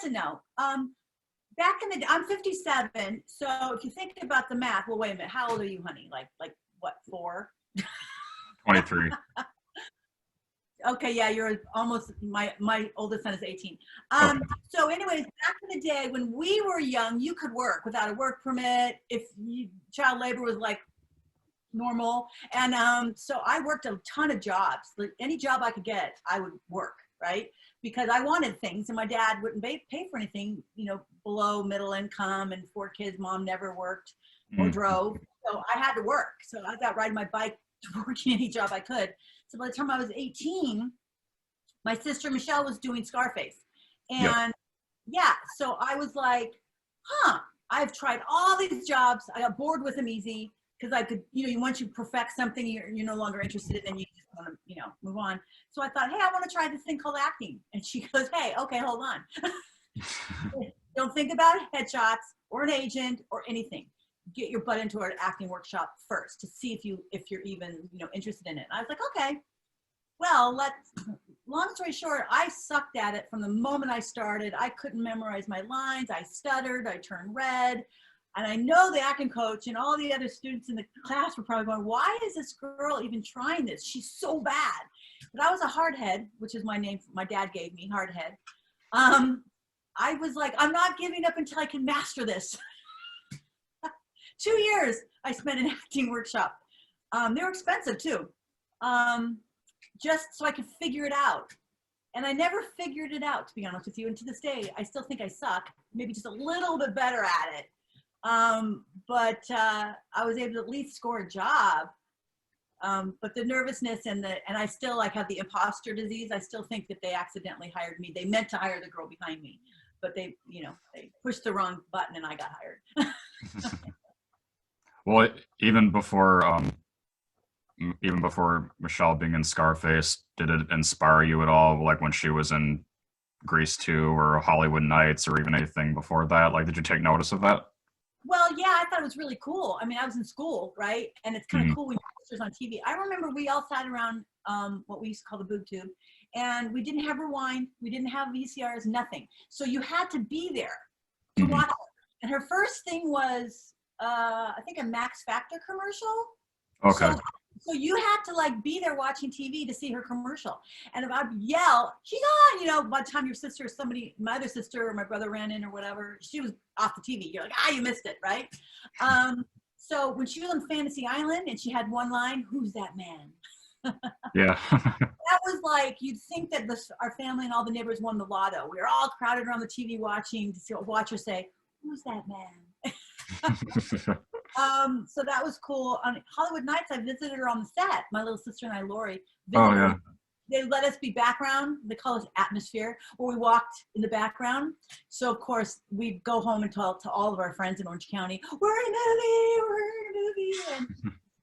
to know. Back in the, I'm 57. So if you think about the math, well, wait a minute. How old are you, honey? Like what, 4? 23. Okay, yeah, you're almost, my oldest son is 18. So anyways, back in the day when we were young, you could work without a work permit if child labor was like normal. And so I worked a ton of jobs. Like any job I could get, I would work, right? Because I wanted things and my dad wouldn't pay for anything, below middle income and 4 kids. Mom never worked or drove. So I had to work. So I was out riding my bike to working any job I could. So by the time I was 18, my sister Michelle was doing Scarface. And yeah, so I was like, I've tried all these jobs. I got bored with them easy because I could, once you perfect something, you're no longer interested in, and you just want to, move on. So I thought, hey, I want to try this thing called acting. And she goes, hey, okay, hold on. Don't think about headshots or an agent or anything. Get your butt into an acting workshop first to see if you're even interested in it. And I was like, okay. Well, long story short, I sucked at it from the moment I started. I couldn't memorize my lines. I stuttered. I turned red. And I know the acting coach and all the other students in the class were probably going, why is this girl even trying this? She's so bad. But I was a hardhead, which is my name my dad gave me, hardhead. I was like, I'm not giving up until I can master this. 2 years I spent in acting workshop. They were expensive too. Just so I could figure it out. And I never figured it out, to be honest with you. And to this day, I still think I suck, maybe just a little bit better at it. But I was able to at least score a job. But the nervousness and I still have the imposter disease. I still think that they accidentally hired me. They meant to hire the girl behind me, but they pushed the wrong button and I got hired. Well, even before Michelle being in Scarface, did it inspire you at all? Like when she was in Grease 2 or Hollywood Nights or even anything before that? Like, did you take notice of that? Well, yeah, I thought it was really cool. I mean, I was in school, right? And it's kind of cool when your sister's on TV. I remember we all sat around what we used to call the boob tube, and we didn't have rewind. We didn't have VCRs, nothing. So you had to be there to watch her. And her first thing was, I think, a Max Factor commercial. Okay. So you had to be there watching TV to see her commercial. And if I'd yell, she's on, by the time your sister or somebody, my other sister or my brother ran in or whatever, she was off the TV. You're like, you missed it, right? So when she was on Fantasy Island and she had one line, who's that man? Yeah. That was you'd think that our family and all the neighbors won the lotto. We were all crowded around the TV watching to watch her say, who's that man? So that was cool. On Hollywood Nights, I visited her on the set. My little sister and I, Lori, visited her. They let us be background. They call us atmosphere, where we walked in the background. So of course we'd go home and tell to all of our friends in Orange County, we're in a movie. And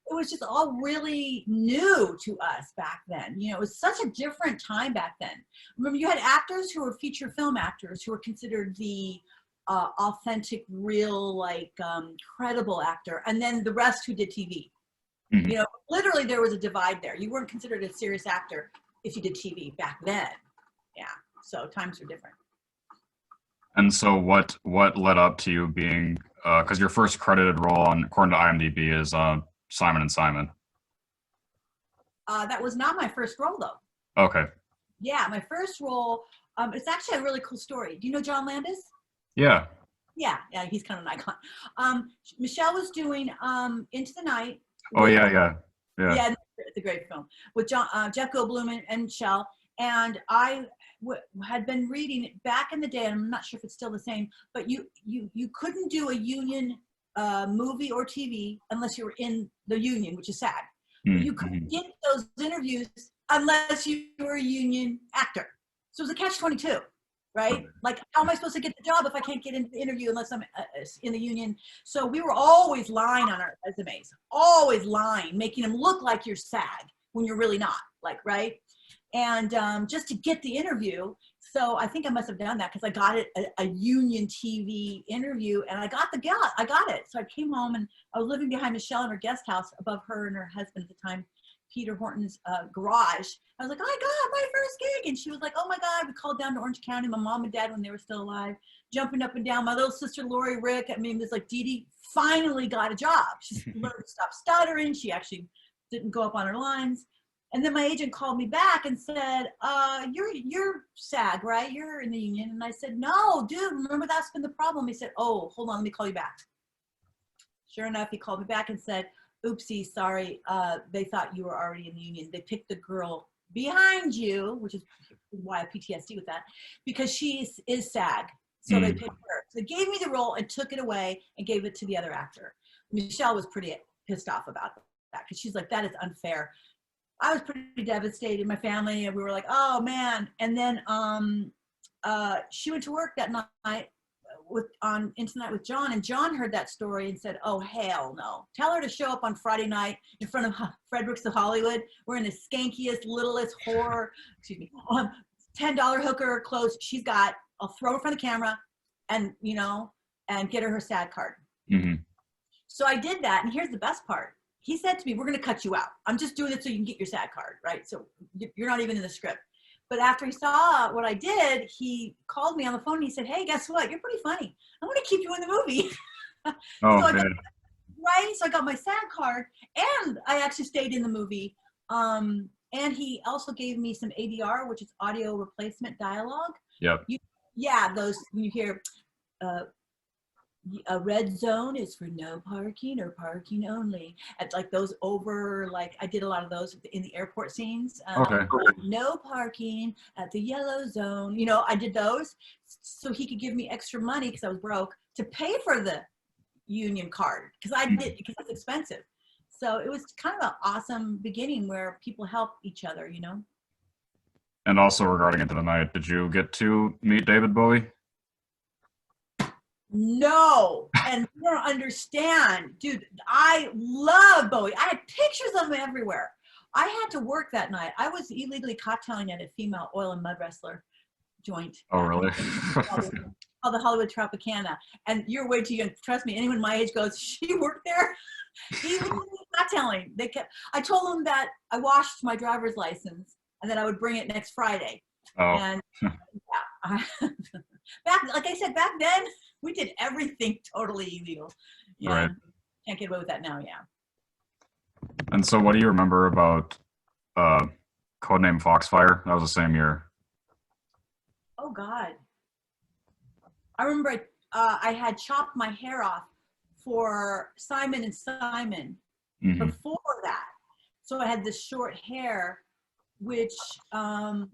it was just all really new to us back then. It was such a different time back then. Remember, you had actors who were feature film actors who were considered the authentic, real, credible actor, and then the rest who did TV. Literally there was a divide there. You weren't considered a serious actor if you did TV back then. Yeah, so times are different. And so what led up to you being, because your first credited role according to IMDb is Simon and Simon. That was not my first role though. Okay. Yeah, my first role, it's actually a really cool story. Do you know John Landis? Yeah. Yeah, he's kind of an icon. Michelle was doing Into the Night. Oh, yeah. Yeah, it's a great film with Jeff Goldblum and Michelle. And I had been reading it back in the day, and I'm not sure if it's still the same, but you couldn't do a union movie or TV unless you were in the union, which is sad. But you couldn't get those interviews unless you were a union actor. So it was a catch-22. Right? How am I supposed to get the job if I can't get into the interview unless I'm in the union? So we were always lying on our resumes, always lying, making them look like you're SAG when you're really not, right? And just to get the interview. So I think I must have done that because I got it a union TV interview, and I got it. So I came home and I was living behind Michelle in her guest house above her and her husband at the time, Peter Horton's garage. I was like, oh my God, my first gig. And she was like, oh my God, we called down to Orange County, my mom and dad when they were still alive, jumping up and down. My little sister, Lori Rick, I mean, it was like Dedee finally got a job. She learned to stop stuttering. She actually didn't go up on her lines. And then my agent called me back and said, you're SAG, right? You're in the union. And I said, no, dude, remember that's been the problem. He said, oh, hold on, let me call you back. Sure enough, he called me back and said, oopsie, sorry, they thought you were already in the union. They picked the girl behind you, which is why I have PTSD with that, because she is SAG. So they picked her. So they gave me the role and took it away and gave it to the other actor. Michelle was pretty pissed off about that because she's like, that is unfair. I was pretty devastated, my family, and we were like, oh man. And then she went to work that night into the Night with John, and John heard that story and said, oh hell no, tell her to show up on Friday night in front of Fredericks of Hollywood. We're in the skankiest, littlest whore, excuse me, $10 hooker clothes she's got. I'll throw her in front of the camera and, you know, and get her SAG card. So I did that, and here's the best part. He said to me, we're going to cut you out. I'm just doing it so you can get your SAG card, right? So you're not even in the script. But after he saw what I did, he called me on the phone and he said, hey, guess what? You're pretty funny. I'm going to keep you in the movie. Oh, So I got my SAG card, and I actually stayed in the movie. And he also gave me some ADR, which is audio replacement dialogue. Yep. Those, when you hear, a red zone is for no parking or parking only. At like those over, like I did a lot of those in the airport scenes. Okay. No parking at the yellow zone. You know, I did those so he could give me extra money because I was broke to pay for the union card because it's expensive. So it was kind of an awesome beginning where people help each other, you know. And also regarding Into the Night, did you get to meet David Bowie? No, and you don't understand, dude. I love Bowie. I had pictures of him everywhere. I had to work that night. I was illegally cocktailing at a female oil and mud wrestler joint. Oh, really? Called the Hollywood Tropicana. And you're way too young. Trust me, anyone my age goes, she worked there? Illegally cocktailing. I told them that I washed my driver's license and that I would bring it next Friday. Oh. And yeah, like I said, back then, we did everything totally illegal. Yeah. Right. Can't get away with that now, yeah. And so what do you remember about Codename Foxfire? That was the same year. Oh, God. I remember I had chopped my hair off for Simon and Simon before that. So I had this short hair, which, because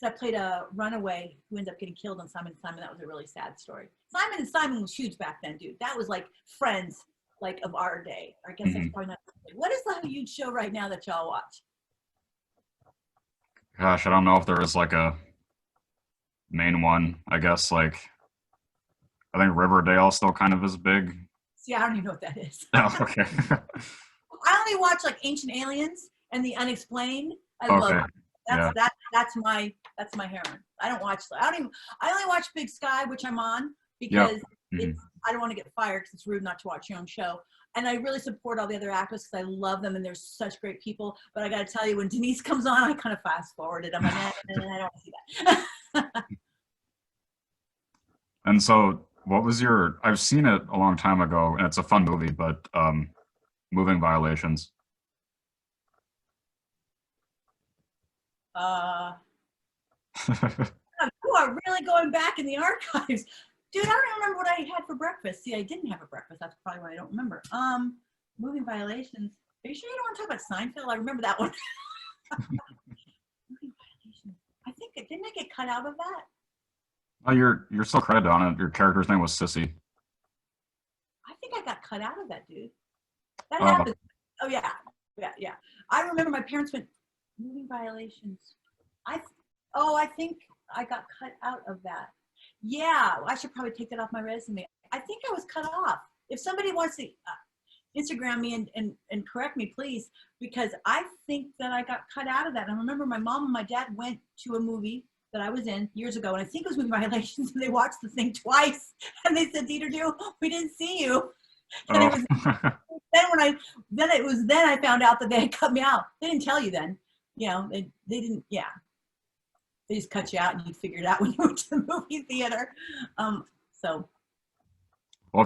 I played a runaway who ended up getting killed on Simon & Simon. That was a really sad story. Simon & Simon was huge back then, dude. That was like Friends, like of our day. I guess that's probably not. What is the huge show right now that y'all watch? Gosh, I don't know if there is like a main one. I guess like, I think Riverdale still kind of is big. See, I don't even know what that is. Oh, okay. I only watch like Ancient Aliens and The Unexplained. I love it. That's my heroine. I only watch Big Sky, which I'm on because I don't want to get fired because it's rude not to watch your own show. And I really support all the other actors because I love them and they're such great people. But I got to tell you, when Denise comes on, I kind of fast forwarded. I'm like, I don't want to see that. And so what was I've seen it a long time ago and it's a fun movie, but Moving Violations. You are really going back in the archives. Dude, I don't remember what I had for breakfast. See, I didn't have a breakfast. That's probably why I don't remember. Moving Violations. Are you sure you don't want to talk about Seinfeld? I remember that one. Moving Violations. I think, didn't I get cut out of that? Oh, you're still credited on it. Your character's name was Sissy. I think I got cut out of that, dude. That happened. Oh, yeah. Yeah. I remember my parents went, Moving Violations. I think I got cut out of that. Yeah, I should probably take that off my resume. I think I was cut off. If somebody wants to Instagram me and correct me, please, because I think that I got cut out of that. And I remember my mom and my dad went to a movie that I was in years ago, and I think it was Moving Violations, and they watched the thing twice, and they said, Dieter, we didn't see you. And it was then I found out that they had cut me out. They didn't tell you then. You know, they didn't, yeah. They just cut you out and you figured it out when you went to the movie theater. So. Well,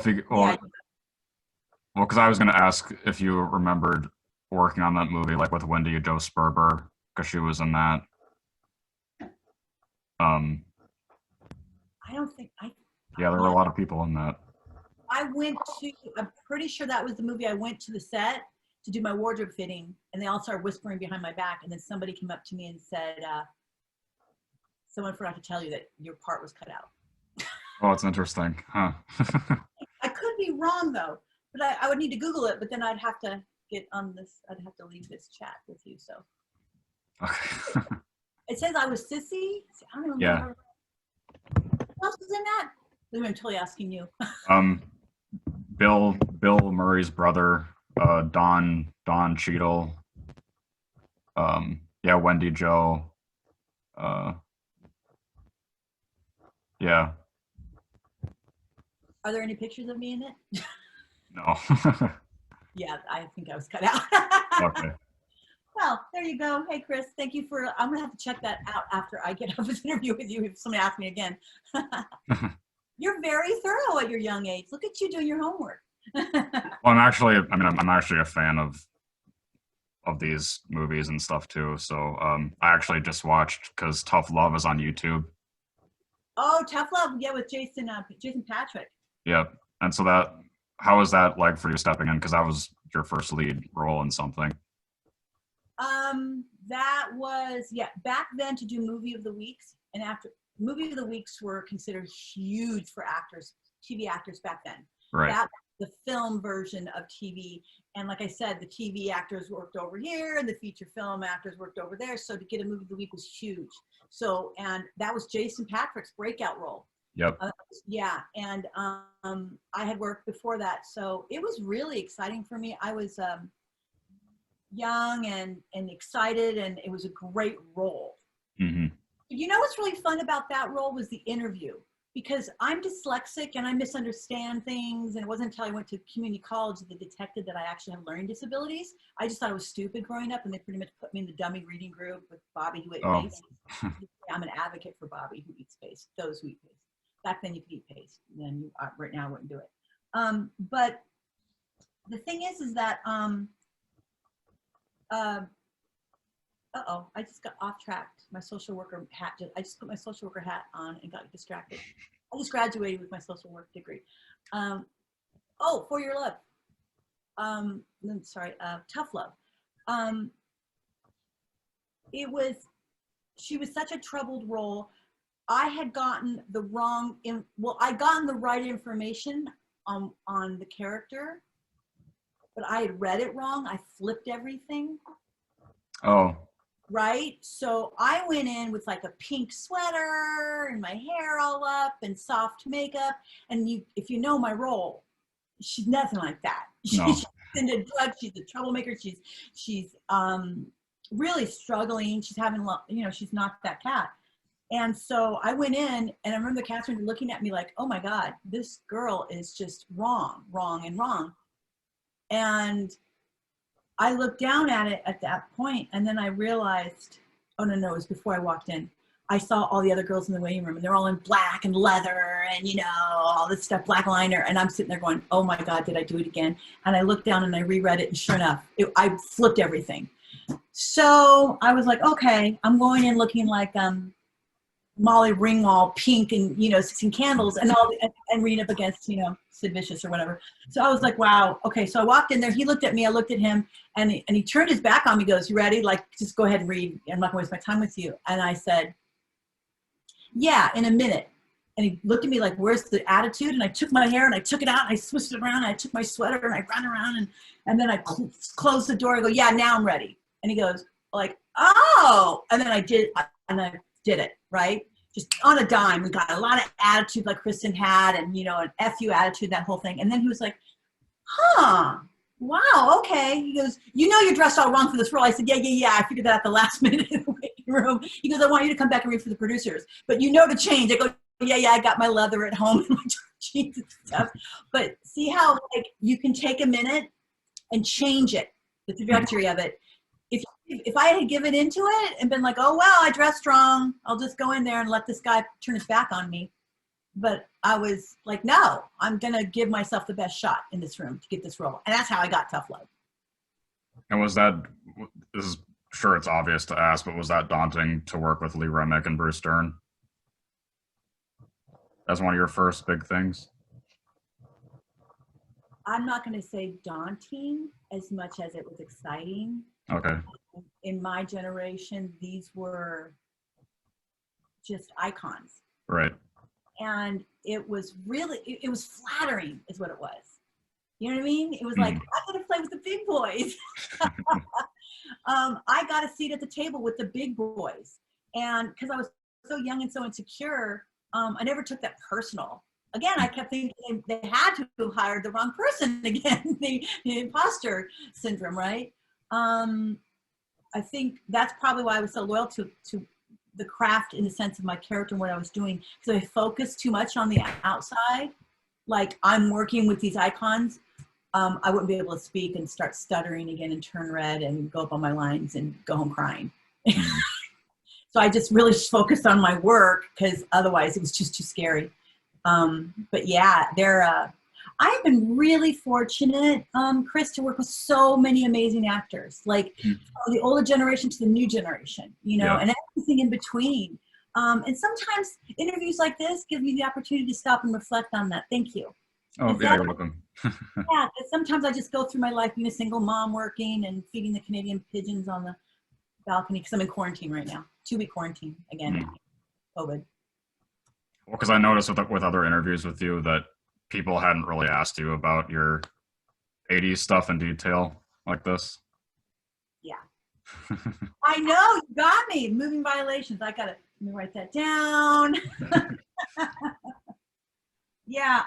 because I was going to ask if you remembered working on that movie, like with Wendy Joe Sperber, because she was in that. I don't think Yeah, there were a lot of people in that. I'm pretty sure that was the movie. I went to the set to do my wardrobe fitting, and they all started whispering behind my back, and then somebody came up to me and said, someone forgot to tell you that your part was cut out. Oh, it's interesting, huh? I could be wrong though, but I would need to Google it, but then I'd have to get on this, I'd have to leave this chat with you, so. Okay. It says I was sissy. I don't remember. Yeah. What else was in that? I'm totally asking you. Bill Murray's brother, Don Cheadle. Yeah, Wendy Jo. Yeah. Are there any pictures of me in it? No. Yeah, I think I was cut out. Okay. Well, there you go. Hey, Chris, thank you for, I'm gonna have to check that out after I get off this interview with you if somebody asks me again. You're very thorough at your young age. Look at you doing your homework. Well, I'm actually a fan of these movies and stuff too. So I actually just watched, because Tough Love is on YouTube. Oh, Tough Love, yeah, with Jason Patrick. Yep. And so how was that like for you stepping in? Because that was your first lead role in something. That was, yeah, back then to do movie of the weeks, and after movie of the weeks were considered huge for actors, TV actors back then. Right. That was the film version of TV. And like I said, the TV actors worked over here and the feature film actors worked over there. So to get a movie of the week was huge. So, and that was Jason Patrick's breakout role. Yep. Yeah. And I had worked before that. So it was really exciting for me. I was young and excited, and it was a great role. Mm-hmm. You know what's really fun about that role was the interview, because I'm dyslexic and I misunderstand things, and it wasn't until I went to community college that they detected that I actually have learning disabilities. I just thought it was stupid growing up, and they pretty much put me in the dummy reading group with Bobby who ate paste. I'm an advocate for Bobby who eats paste, those who eat paste. Back then you could eat paste, then right now I wouldn't do it. But the thing is that uh-oh, I just got off track. My social worker hat, I just put my social worker hat on and got distracted. I just graduated with my social work degree. For Your Love. Sorry, Tough Love. She was such a troubled role. I had gotten the I'd gotten the right information on the character, but I had read it wrong. I flipped everything. Oh. Right? So I went in with like a pink sweater and my hair all up and soft makeup. And if you know my role, she's nothing like that. No. She's into drugs. She's a troublemaker. She's really struggling. She's having, she's not that cat. And so I went in, and I remember the casting looking at me like, oh my God, this girl is just wrong. And I looked down at it at that point, and then I realized, oh no, it was before I walked in. I saw all the other girls in the waiting room, and they're all in black and leather and, all this stuff, black liner. And I'm sitting there going, oh my God, did I do it again? And I looked down and I reread it, and sure enough, I flipped everything. So I was like, okay, I'm going in looking like Molly Ringwald, pink and 16 candles, and reading up against Sid Vicious or whatever. So I was like, wow, okay. So I walked in there. He looked at me. I looked at him, and he turned his back on me. He goes, "You ready? Like, just go ahead and read. I'm not going to waste my time with you." And I said, "Yeah, in a minute." And he looked at me like, "Where's the attitude?" And I took my hair and I took it out and I switched it around. And I took my sweater and I ran around and then I closed the door. I go, "Yeah, now I'm ready." And he goes, like, "Oh," and then I did it right. Just on a dime. We got a lot of attitude like Kristen had, and an FU attitude, that whole thing. And then he was like, huh, wow, okay. He goes, you're dressed all wrong for this role. I said, yeah. I figured that at the last minute in the waiting room. He goes, I want you to come back and read for the producers. But to change. I go, yeah, I got my leather at home and my jeans and stuff. But see how like you can take a minute and change it, the trajectory of it. If I had given into it and been like, oh, well, I dress wrong, I'll just go in there and let this guy turn his back on me. But I was like, no, I'm going to give myself the best shot in this room to get this role. And that's how I got Tough Love. And was that, this is sure it's obvious to ask, but was that daunting to work with Lee Remick and Bruce Dern as one of your first big things? I'm not going to say daunting as much as it was exciting. Okay. In my generation, these were just icons. Right. And it was really, it was flattering is what it was. You know what I mean? It was like, I got to play with the big boys. I got a seat at the table with the big boys. And because I was so young and so insecure, I never took that personal. Again, I kept thinking they had to have hired the wrong person again, the imposter syndrome, right? I think that's probably why I was so loyal to the craft in the sense of my character and what I was doing, because I focused too much on the outside. Like, I'm working with these icons. I wouldn't be able to speak and start stuttering again and turn red and go up on my lines and go home crying. So I just really focused on my work because otherwise it was just too scary. But yeah, I have been really fortunate, Chris, to work with so many amazing actors, like from the older generation to the new generation, you know, and everything in between. And sometimes interviews like this give me the opportunity to stop and reflect on that. Thank you. Oh, yeah, you're welcome. Yeah, sometimes I just go through my life being a single mom working and feeding the Canadian pigeons on the balcony because I'm in quarantine right now. 2-week quarantine again, COVID. Well, because I noticed with other interviews with you that people hadn't really asked you about your 80s stuff in detail like this. Yeah. I know, you got me. Moving violations. I gotta let me write that down. Yeah.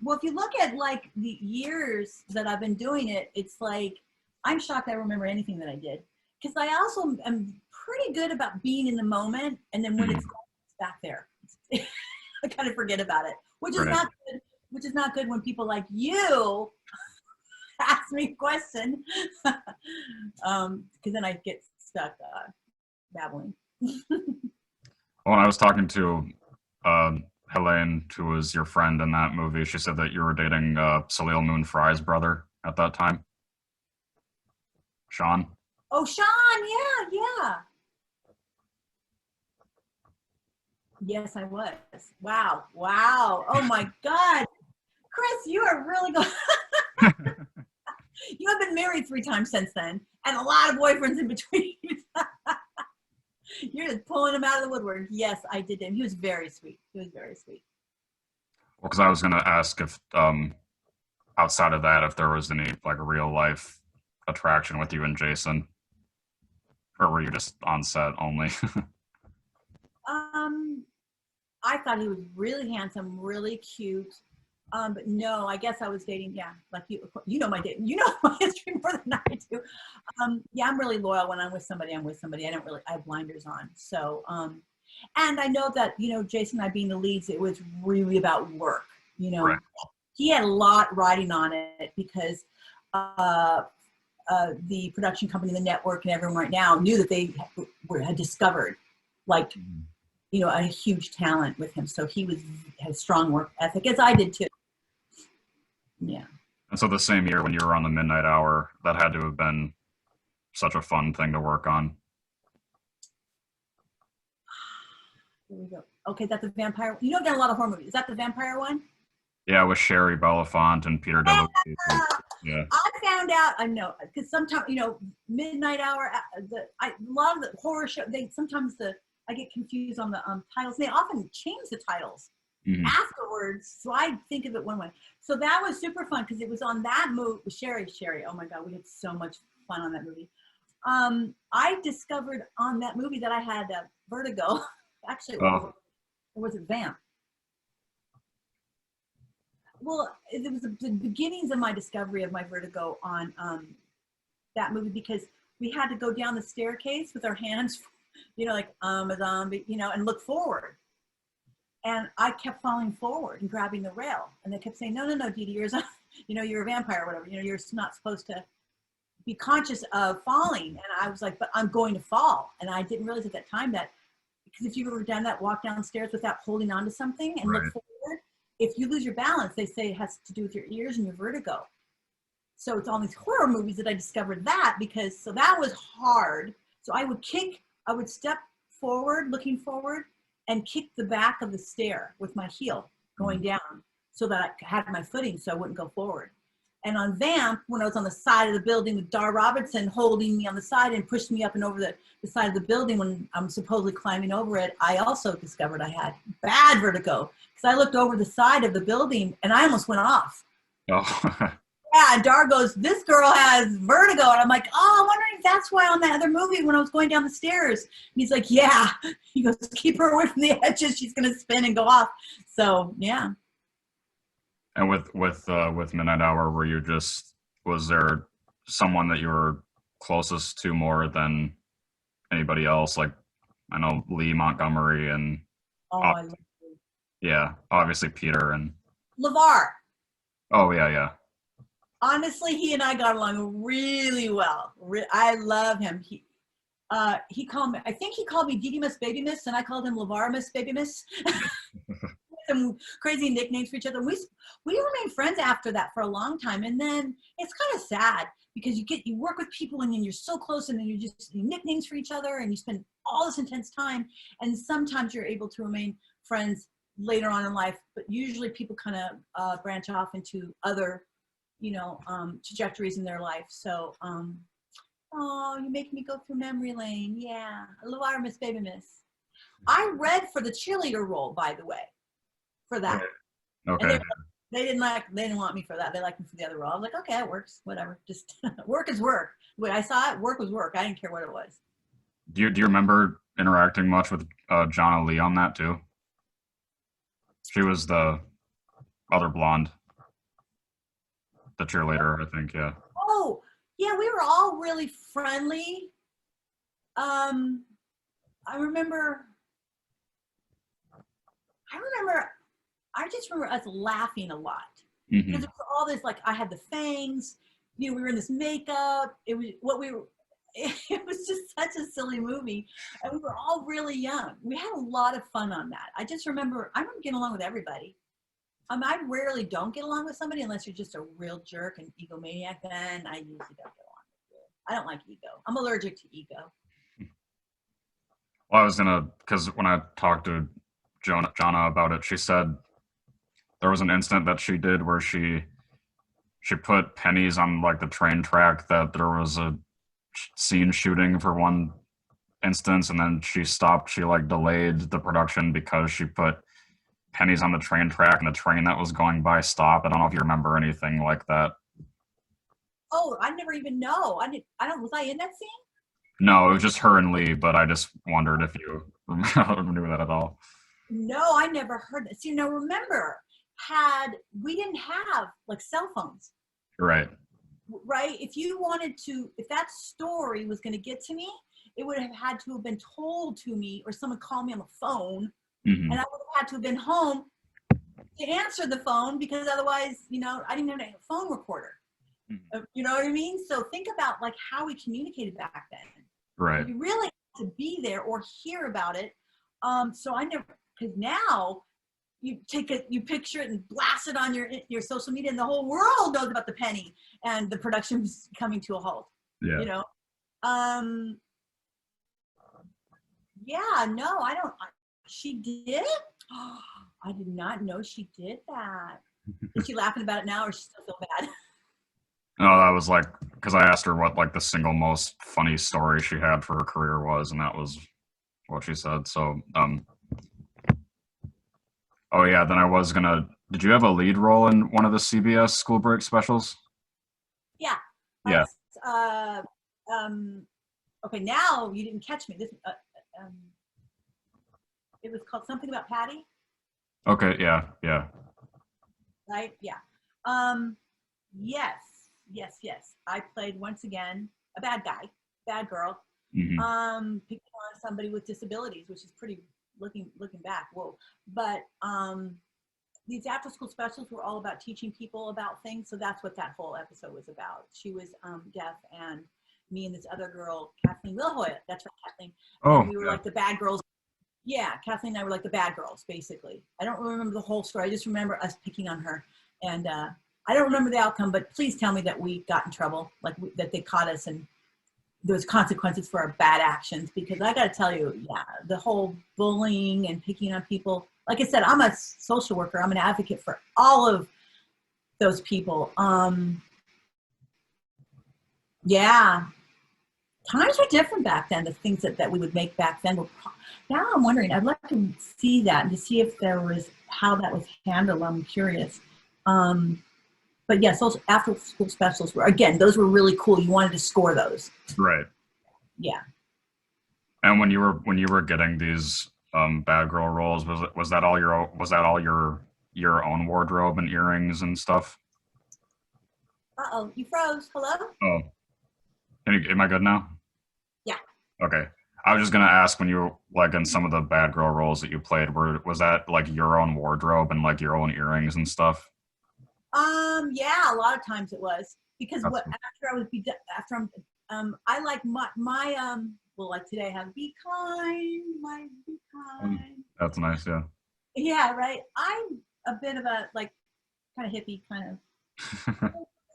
Well, if you look at like the years that I've been doing it, it's like I'm shocked I remember anything that I did. Because I also am pretty good about being in the moment, and then when it's back there, I kind of forget about it, which is not good. Which is not good when people like you ask me a question, because then I get stuck babbling. Well, I was talking to Helene, who was your friend in that movie. She said that you were dating Salil Moon Frye's brother at that time. Sean? Oh, Sean, yeah. Yes, I was. Wow. Oh my God. Chris, you are really good. You have been married 3 times since then, and a lot of boyfriends in between. You're just pulling him out of the woodwork. Yes, I did him. He was very sweet. Well, because I was going to ask if, outside of that, if there was any like real life attraction with you and Jason, or were you just on set only? I thought he was really handsome, really cute. But no, I guess I was dating, like you know my history more than I do. Yeah, I'm really loyal. When I'm with somebody, I have blinders on. So, and I know that, you know, Jason and I being the leads, it was really about work, you know. Right. He had a lot riding on it because the production company, the network, and everyone right now knew that they had discovered, like, you know, a huge talent with him. So he had a strong work ethic, as I did too. Yeah. And so the same year when you were on the Midnight Hour, that had to have been such a fun thing to work on. Here we go. Okay, that's a vampire. You know, I've done a lot of horror movies. Is that the vampire one? Yeah, with Sherry Belafonte and Peter W. Yeah. I found out, I know, because sometimes, you know, Midnight Hour, a lot of the horror show, I get confused on the titles. They often change the titles afterwards, so I think of it one way. So that was super fun because it was on that movie with Sherry. Oh my God, we had so much fun on that movie. I discovered on that movie that I had vertigo. Actually, or was it Vamp? Well, it was the beginnings of my discovery of my vertigo on that movie, because we had to go down the staircase with our hands, you know, like a zombie, you know, and look forward. And I kept falling forward and grabbing the rail, and they kept saying, "No, Dedee, you're a vampire, or whatever. You know, you're not supposed to be conscious of falling. And I was like, but I'm going to fall. And I didn't realize at that time that, because if you've ever done that, walk downstairs without holding on to something and look forward, if you lose your balance, they say it has to do with your ears and your vertigo. So it's all these horror movies that I discovered that, because, so that was hard. So I would step forward, looking forward, and kick the back of the stair with my heel going down so that I had my footing so I wouldn't go forward. And on Vamp, when I was on the side of the building with Dar Robertson holding me on the side and pushed me up and over the side of the building when I'm supposedly climbing over it, I also discovered I had bad vertigo, because I looked over the side of the building and I almost went off. Oh. Yeah, and Dar goes, this girl has vertigo. And I'm like, oh, I'm wondering if that's why on that other movie when I was going down the stairs. And he's like, yeah. He goes, keep her away from the edges. She's going to spin and go off. So, yeah. And with Midnight Hour, was there someone that you were closest to more than anybody else? Like, I know Lee Montgomery and I love you. Yeah, obviously Peter and LeVar. Oh yeah. Honestly, he and I got along really well. I love him. He called me, I think he called me Dedee Miss Baby Miss, and I called him LeVar Miss Baby Miss. Some crazy nicknames for each other. We remained friends after that for a long time, and then it's kind of sad because you work with people and then you're so close, and then you nicknames for each other, and you spend all this intense time, and sometimes you're able to remain friends later on in life, but usually people kind of branch off into other trajectories in their life. So oh, you make me go through memory lane. Yeah, LeVar Miss Baby Miss. I read for the cheerleader role, by the way, for that. Okay. And they didn't want me for that. They liked me for the other role. I was like, okay, it works. Whatever. Just work is work. The way I saw it, work was work. I didn't care what it was. Do you remember interacting much with Jonna Lee on that too? She was the other blonde, the cheerleader, I think. Yeah. Oh, yeah, we were all really friendly. I just remember us laughing a lot. Mm-hmm. Because it was all this, like, I had the fangs, we were in this makeup. It was just such a silly movie. And we were all really young. We had a lot of fun on that. I remember getting along with everybody. I rarely don't get along with somebody unless you're just a real jerk and egomaniac. Then I usually don't get along with you. I don't like ego. I'm allergic to ego. Well, because when I talked to Jonna about it, she said there was an instant that she did where she put pennies on like the train track, that there was a scene shooting for one instance, and then she delayed the production because she put pennies on the train track and the train that was going by stopped. I don't know if you remember anything like that. Oh, I never even know. Was I in that scene? No, it was just her and Lee, but I just wondered if you knew that at all. No, I never heard that. See, now remember, we didn't have like cell phones. Right. Right? If that story was going to get to me, it would have had to have been told to me, or someone called me on the phone. Mm-hmm. And I would have had to have been home to answer the phone, because otherwise, I didn't have a phone recorder. Mm-hmm. You know what I mean? So think about like how we communicated back then. Right. You really have to be there or hear about it. So I never, because now you picture it and blast it on your social media, and the whole world knows about the penny and the production's coming to a halt. Yeah. Yeah, no, I don't. She did? Oh, I did not know she did that. Is she laughing about it now, or she still feel bad? No, that was because I asked her what the single most funny story she had for her career was, and that was what she said. So, oh yeah, then I was gonna. Did you have a lead role in one of the CBS school break specials? Yeah. Yeah. Okay, now you didn't catch me. This it was called Something About Patty. Okay. Yeah. Right. Yeah. Yes. I played once again a bad girl. Mm-hmm. Picking on somebody with disabilities, which is pretty looking back. Whoa. But these after school specials were all about teaching people about things. So that's what that whole episode was about. She was deaf, and me and this other girl, Kathleen Wilhoit, that's right, Kathleen. Oh, And we were like the bad girls. Yeah, Kathleen and I were like the bad girls, basically. I don't remember the whole story. I just remember us picking on her. And I don't remember the outcome, but please tell me that we got in trouble, like that they caught us and there was consequences for our bad actions. Because I got to tell you, yeah, the whole bullying and picking on people. Like I said, I'm a social worker. I'm an advocate for all of those people. Yeah, times were different back then. The things that we would make back then were. Now I'm wondering. I'd like to see that and to see if there was how that was handled. I'm curious. But yes, those after school specials were, again, those were really cool. You wanted to score those. right. Yeah. And when you were getting these bad girl roles, was that all your own wardrobe and earrings and stuff? Uh-oh, you froze. Hello? Oh, am I good now? Yeah. Okay. I was just gonna ask, when you were like in some of the bad girl roles that you played, was that like your own wardrobe and like your own earrings and stuff? Yeah, a lot of times it was because That's what cool. I like my well, like today I have be kind. That's nice, yeah. Yeah, right. I'm a bit of a like kind of hippie kind of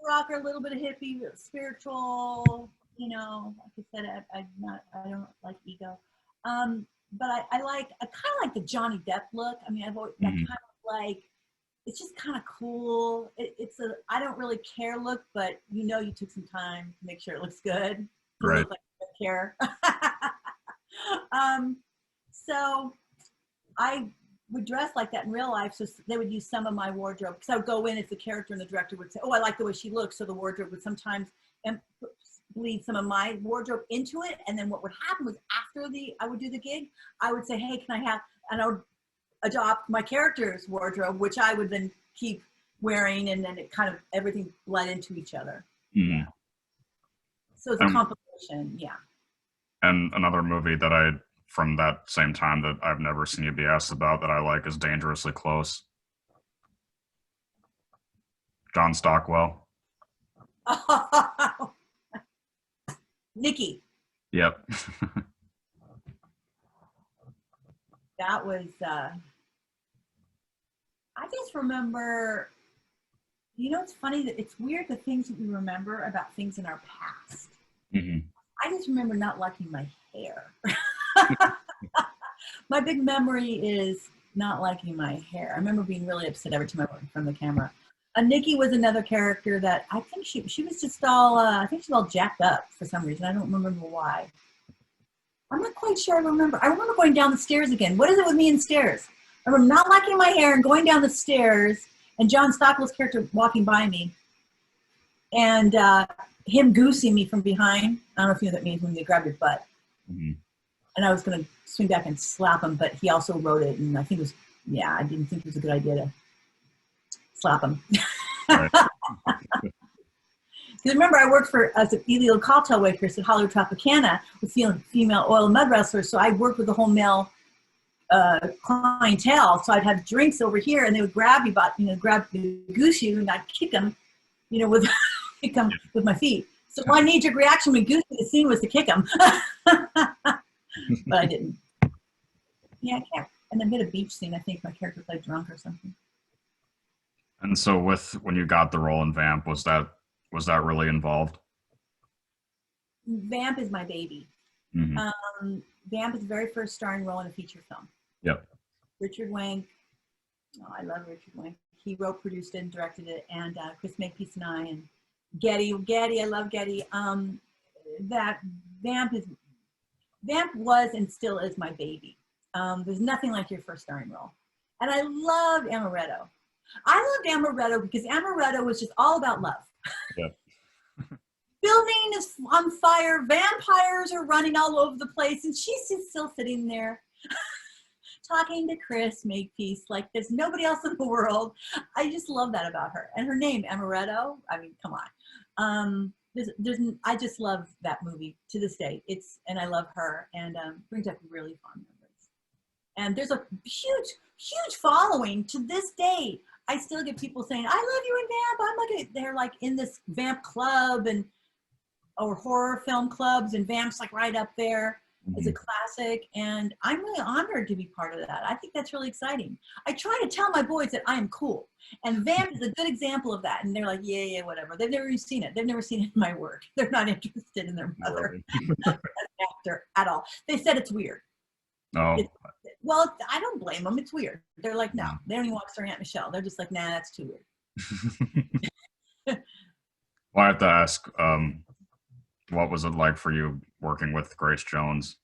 rocker, a little bit of hippie, spiritual. You know, like I said, I don't like ego. But I kind of like the Johnny Depp look. I mean, I kind Mhm. of like. It's just kind of cool. It's a I don't really care look, but you know you took some time to make sure it looks good to Right. look like you don't care. So I would dress like that in real life. So they would use some of my wardrobe because I would go in as the character and the director would say, "Oh, I like the way she looks." So the wardrobe would sometimes bleed some of my wardrobe into it. And then what would happen was after I would do the gig, I would say, "Hey, can I have?" And I would adopt my character's wardrobe, which I would then keep wearing, and then it kind of everything bled into each other. Mhm. So it's a And, compilation, yeah. and another movie that from that same time that I've never seen you be asked about that I like is Dangerously Close. John Stockwell. Nikki, Yep. that was. I just remember. You know, it's funny that it's weird the things that we remember about things in our past. hmm I just remember not liking my hair. My big memory is not liking my hair. I remember being really upset every time I went in front of the camera. Nikki was another character that I think she was just all I think she was all jacked up for some reason. I don't remember why. I'm not quite sure. I remember going down the stairs again. What is it with me and stairs? I remember not liking my hair and going down the stairs, and John Stockwell's character walking by me, and him goosing me from behind. I don't know if you know what that means when they grab your butt. hmm And I was going to swing back and slap him, but he also wrote it, and I think it was, yeah, I didn't think it was a good idea to slap him. Right. Because remember, I worked as an illegal cocktail waitress at Hollywood Tropicana with female oil and mud wrestlers, so I worked with the whole male clientele. So I'd have drinks over here, and they would grab you, goose you, and I'd kick them, kick them with my feet. So my knee-jerk reaction when goose the scene was to kick them, but I didn't. Yeah, I can't. And then we had a beach scene. I think my character played drunk or something. And so when you got the role in Vamp, was that really involved? Vamp is my baby. hmm Vamp is the very first starring role in a feature film. Yep. Richard Wank. Oh, I love Richard Wank. He wrote, produced it, and directed it. And Chris Makepeace and I, and Getty. I love Getty. That Vamp was and still is my baby. There's nothing like your first starring role. And I loved Amaretto. I loved Amaretto because Amaretto was just all about love. Yep. Building is on fire. Vampires are running all over the place. And she's just still sitting there talking to Chris Makepeace like there's nobody else in the world. I just love that about her. And her name, Amaretto, I mean, come on. I just love that movie to this day. And I love her, and brings up really fond memories. And there's a huge, huge following to this day. I still get people saying, I love you in Vamp. I'm like, they're like in this Vamp club or horror film clubs, and Vamp's like right up there as a classic. And I'm really honored to be part of that. I think that's really exciting. I try to tell my boys that I am cool, and Vamp is a good example of that. And they're like, yeah, whatever. They've never even seen it. They've never seen it in my work. They're not interested in their mother as an actor at all. They said it's weird. Oh. Well, I don't blame them. It's weird. They're like, no, they don't even watch their Aunt Michelle. They're just like, nah, that's too weird. Well, I have to ask, what was it like for you working with Grace Jones?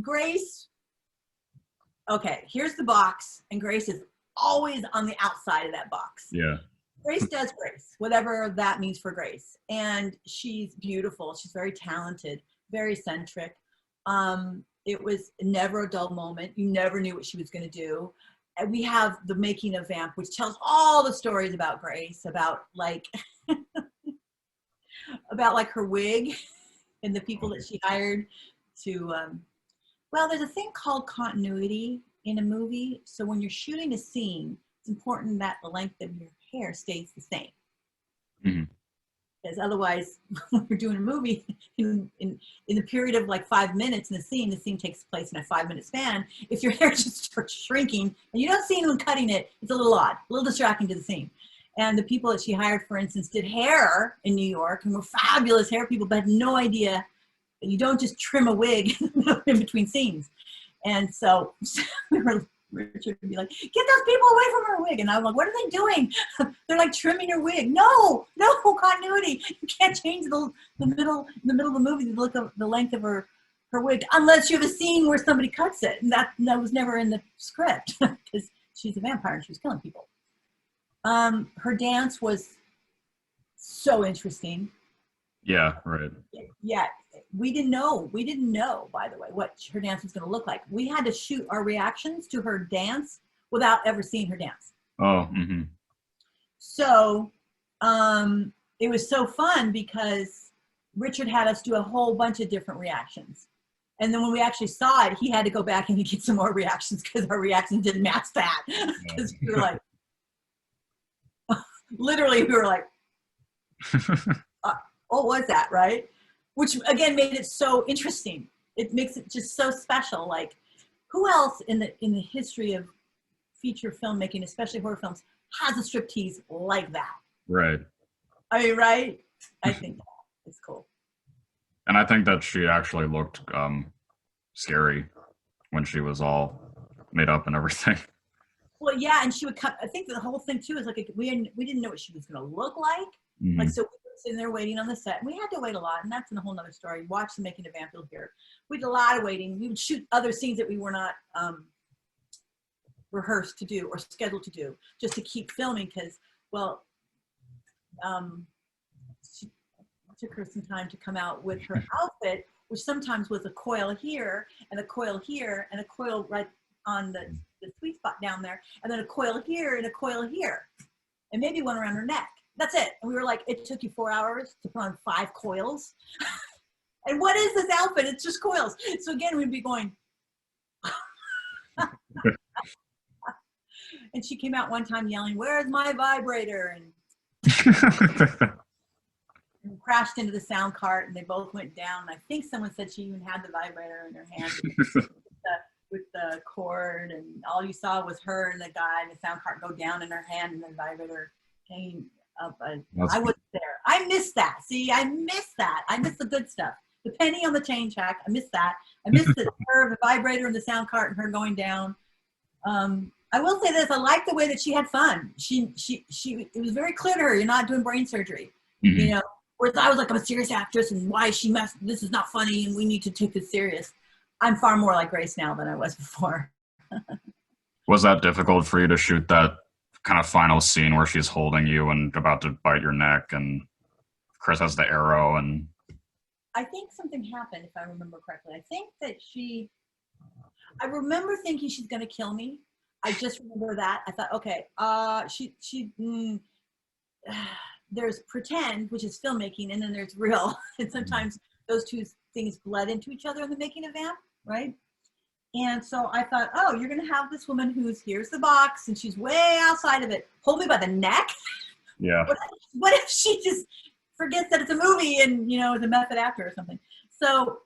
Grace, okay, here's the box, and Grace is always on the outside of that box. Yeah. Grace does Grace, whatever that means for Grace. And she's beautiful. She's very talented, very eccentric. It was never a dull moment. You never knew what she was going to do. And we have the making of Vamp, which tells all the stories about Grace, about like, about like her wig and the people that she hired to, well, there's a thing called continuity in a movie. So when you're shooting a scene, it's important that the length of your hair stays the same. Mm-hmm. Because otherwise, when you're doing a movie in the period of like 5 minutes in the scene takes place in a 5-minute span. If your hair just starts shrinking and you don't see anyone cutting it, it's a little odd, a little distracting to the scene. And the people that she hired, for instance, did hair in New York and were fabulous hair people, but had no idea that you don't just trim a wig in between scenes. And so Richard would be like, get those people away from her wig. And I'm like, what are they doing? They're like trimming her wig. No, continuity. You can't change the middle of the movie, the length of her wig, unless you have a scene where somebody cuts it. And that was never in the script because she's a vampire and she was killing people. Her dance was so interesting. Yeah, right. Yeah, we didn't know, by the way, what her dance was going to look like. We had to shoot our reactions to her dance without ever seeing her dance. Oh, mm-hmm. So it was so fun because Richard had us do a whole bunch of different reactions. And then when we actually saw it, he had to go back and get some more reactions because our reactions didn't match that. Because we were like, literally, we were like, what was that, right? Which again made it so interesting. It makes it just so special. Like, who else in the history of feature filmmaking, especially horror films, has a striptease like that? Right. I mean, right? I think it's cool. And I think that she actually looked scary when she was all made up and everything. Well, yeah, and she would cut. I think the whole thing too is like we didn't know what she was going to look like. Mm-hmm. Like, so we were sitting there waiting on the set, and we had to wait a lot, and that's a whole nother story. Watch the making of Vamp, you'll hear. We did a lot of waiting. We would shoot other scenes that we were not rehearsed to do or scheduled to do, just to keep filming because, well, she took her some time to come out with her outfit, which sometimes was a coil here and a coil here and a coil right on the sweet spot down there, and then a coil here and a coil here, and maybe one around her neck. That's it. And we were like, it took you 4 hours to put on 5 coils. And what is this outfit? It's just coils. So again, we'd be going. And she came out one time yelling, "Where's my vibrator?" And crashed into the sound cart, and they both went down. And I think someone said she even had the vibrator in her hand with the cord, and all you saw was her and the guy in the sound cart go down in her hand, and the vibrator hanging up. I wasn't there. I missed that. See, I missed that. I missed the good stuff. The penny on the chain track. I missed that. I missed the vibrator in the sound cart and her going down. I will say this: I like the way that she had fun. It was very clear to her, you're not doing brain surgery. Mm-hmm. You know, whereas I was like, I'm a serious actress, and why she messed? This is not funny, and we need to take this serious. I'm far more like Grace now than I was before. Was that difficult for you to shoot that kind of final scene where she's holding you and about to bite your neck, and Chris has the arrow? And I think something happened, if I remember correctly. I think that I remember thinking she's going to kill me. I just remember that. I thought, okay, there's pretend, which is filmmaking, and then there's real. And sometimes those two things bled into each other in the making of Vamp, right? And so I thought, oh, you're going to have this woman here's the box, and she's way outside of it. Hold me by the neck. Yeah. What if she just forgets that it's a movie and, is a method actor or something? So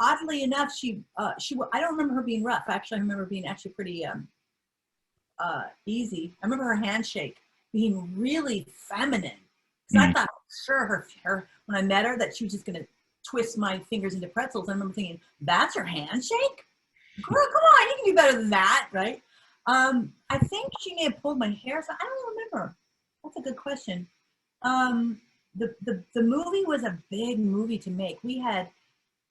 oddly enough, I don't remember her being rough. Actually, I remember being actually pretty easy. I remember her handshake being really feminine. Because I thought, sure, her when I met her, that she was just going to twist my fingers into pretzels. I remember thinking, that's her handshake? Girl, come on, you can do better than that, right? I think she may have pulled my hair. So I don't remember. That's a good question. The movie was a big movie to make. We had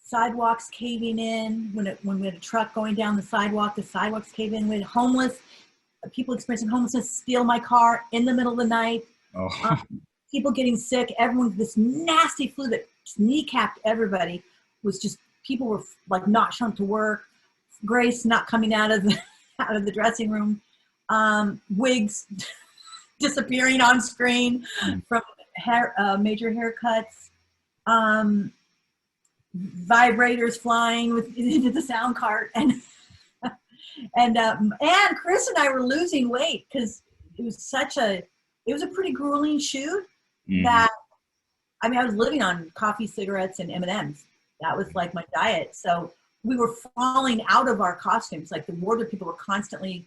sidewalks caving in when we had a truck going down the sidewalks cave in. We had homeless people experiencing homelessness steal my car in the middle of the night. Oh. People getting sick. Everyone, this nasty flu that kneecapped everybody, was just, people were like not showing up to work. Grace not coming out of the dressing room. Wigs disappearing on screen from major haircuts. Vibrators flying into the sound cart, and Chris and I were losing weight because it was a pretty grueling shoot. That, I was living on coffee, cigarettes, and M&Ms. That was like my diet. So we were falling out of our costumes. Like the wardrobe people were constantly